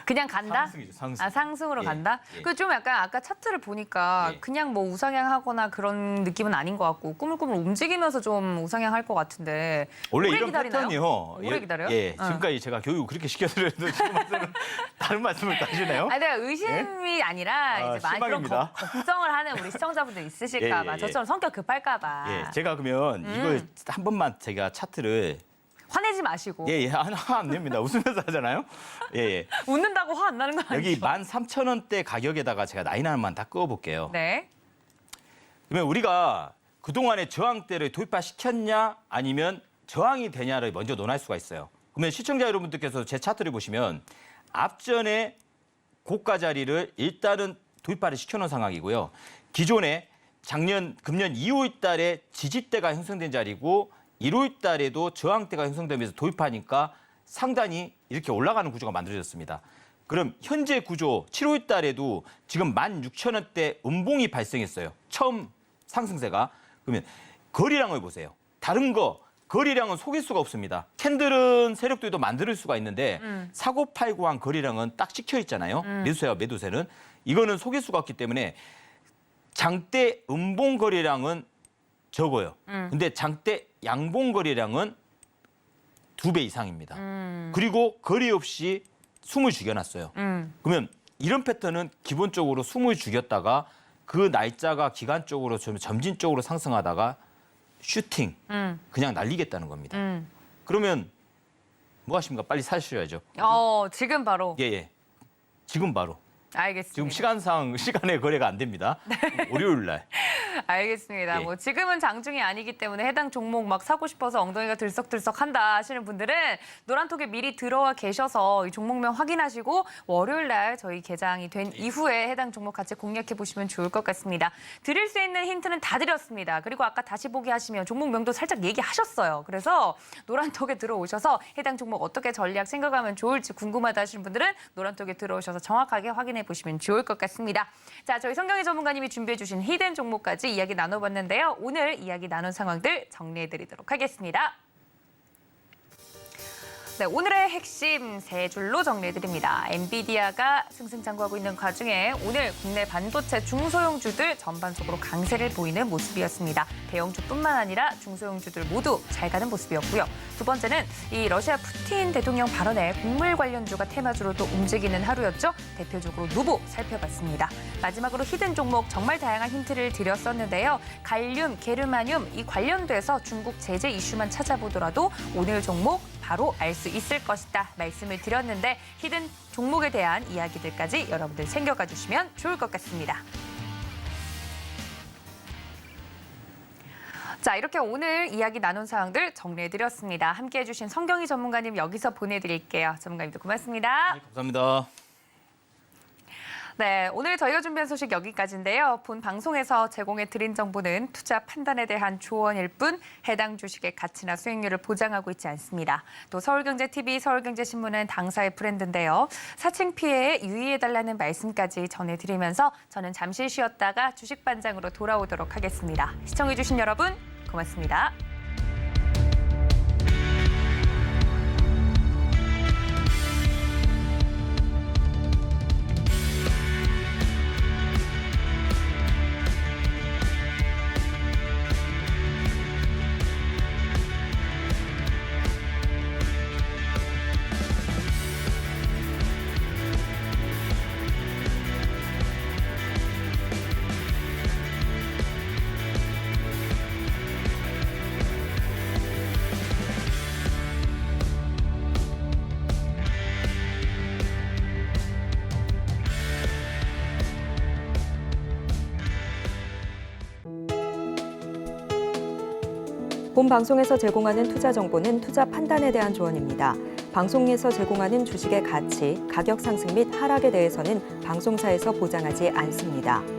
B: 그냥 간다?
C: 상승이죠, 상승.
B: 상승으로
C: 예,
B: 간다?
C: 예.
B: 그 좀 약간 아까 차트를 보니까
C: 예.
B: 그냥 뭐 우상향하거나 그런 느낌은 아닌 것 같고 꾸물꾸물 움직이면서 좀 우상향할 것 같은데
C: 원래
B: 오래
C: 이런
B: 기다리나요?
C: 패턴이요.
B: 오래 기다려요?
C: 예,
B: 어.
C: 지금까지 제가 교육 그렇게 시켜드려도 지금 와서는 다른 말씀을 또 하시네요.
B: 내가 의심이 아니라 이제 많이 그런
C: 실망입니다.
B: 걱정을 하는 우리 시청자분들 있으실까 봐.
C: 예, 예, 예.
B: 저처럼 성격 급할까 봐.
C: 예, 제가 그러면 이걸 한 번만 제가 차트를
B: 화내지 마시고.
C: 안 냅니다. 웃으면서 하잖아요. 예.
B: 웃는다고 화 안 나는 거 아니죠?
C: 여기 13,000원대 가격에다가 제가 나인하나만 다 그어볼게요.
B: 네.
C: 그러면 우리가 그동안에 저항대를 도입시켰냐 아니면 저항이 되냐를 먼저 논할 수가 있어요. 그러면 시청자 여러분들께서 제 차트를 보시면 앞전에 고가 자리를 일단은 도입화를 시켜놓은 상황이고요. 기존에 금년 2월 달에 지지대가 형성된 자리고 1월 달에도 저항대가 형성되면서 도입하니까 상단이 이렇게 올라가는 구조가 만들어졌습니다. 그럼 현재 구조 7월 달에도 지금 16,000원대 음봉이 발생했어요. 처음 상승세가. 그러면 거래량을 보세요. 다른 거 거래량은 속일 수가 없습니다. 캔들은 세력들도 만들 수가 있는데 사고 팔고 한 거래량은 딱 찍혀 있잖아요. 매수세와 매도세는. 이거는 속일 수가 없기 때문에 장대 음봉 거래량은 적어요. 근데 장대 양봉 거래량은 2배 이상입니다. 그리고 거래 없이 숨을 죽여놨어요. 그러면 이런 패턴은 기본적으로 숨을 죽였다가 그 날짜가 기간적으로 점진적으로 상승하다가 슈팅, 그냥 날리겠다는 겁니다. 그러면 뭐 하십니까? 빨리 사셔야죠.
B: 지금 바로.
C: 예. 지금 바로.
B: 알겠습니다.
C: 지금 시간에 거래가 안 됩니다. 월요일 날.
B: 알겠습니다.
C: 예.
B: 뭐 지금은 장중이 아니기 때문에 해당 종목 막 사고 싶어서 엉덩이가 들썩들썩한다 하시는 분들은 노란톡에 미리 들어와 계셔서 이 종목명 확인하시고 월요일 날 저희 개장이 된 이후에 해당 종목 같이 공략해 보시면 좋을 것 같습니다. 드릴 수 있는 힌트는 다 드렸습니다. 그리고 아까 다시 보기 하시면 종목명도 살짝 얘기하셨어요. 그래서 노란톡에 들어오셔서 해당 종목 어떻게 전략 생각하면 좋을지 궁금하다 하시는 분들은 노란톡에 들어오셔서 정확하게 확인해 보시면 좋을 것 같습니다. 자, 저희 성경희 전문가님이 준비해 주신 히든 종목까지 이야기 나눠봤는데요. 오늘 이야기 나눈 상황들 정리해드리도록 하겠습니다. 네, 오늘의 핵심 세 줄로 정리해드립니다. 엔비디아가 승승장구하고 있는 와중에 오늘 국내 반도체 중소형주들 전반적으로 강세를 보이는 모습이었습니다. 대형주뿐만 아니라 중소형주들 모두 잘 가는 모습이었고요. 두 번째는 이 러시아 푸틴 대통령 발언에 곡물 관련주가 테마주로 또 움직이는 하루였죠. 대표적으로 노보 살펴봤습니다. 마지막으로 히든 종목 정말 다양한 힌트를 드렸었는데요. 갈륨, 게르마늄 이 관련돼서 중국 제재 이슈만 찾아보더라도 오늘 종목 바로 알 수 있을 것이다 말씀을 드렸는데 히든 종목에 대한 이야기들까지 여러분들 챙겨가 주시면 좋을 것 같습니다. 자, 이렇게 오늘 이야기 나눈 사항들 정리해드렸습니다. 함께해 주신 성경희 전문가님 여기서 보내드릴게요. 전문가님도 고맙습니다.
C: 감사합니다.
B: 네, 오늘 저희가 준비한 소식 여기까지인데요. 본 방송에서 제공해드린 정보는 투자 판단에 대한 조언일 뿐 해당 주식의 가치나 수익률을 보장하고 있지 않습니다. 또 서울경제TV, 서울경제신문은 당사의 브랜드인데요. 사칭 피해에 유의해달라는 말씀까지 전해드리면서 저는 잠시 쉬었다가 주식반장으로 돌아오도록 하겠습니다. 시청해주신 여러분 고맙습니다.
A: 본 방송에서 제공하는 투자 정보는 투자 판단에 대한 조언입니다. 방송에서 제공하는 주식의 가치, 가격 상승 및 하락에 대해서는 방송사에서 보장하지 않습니다.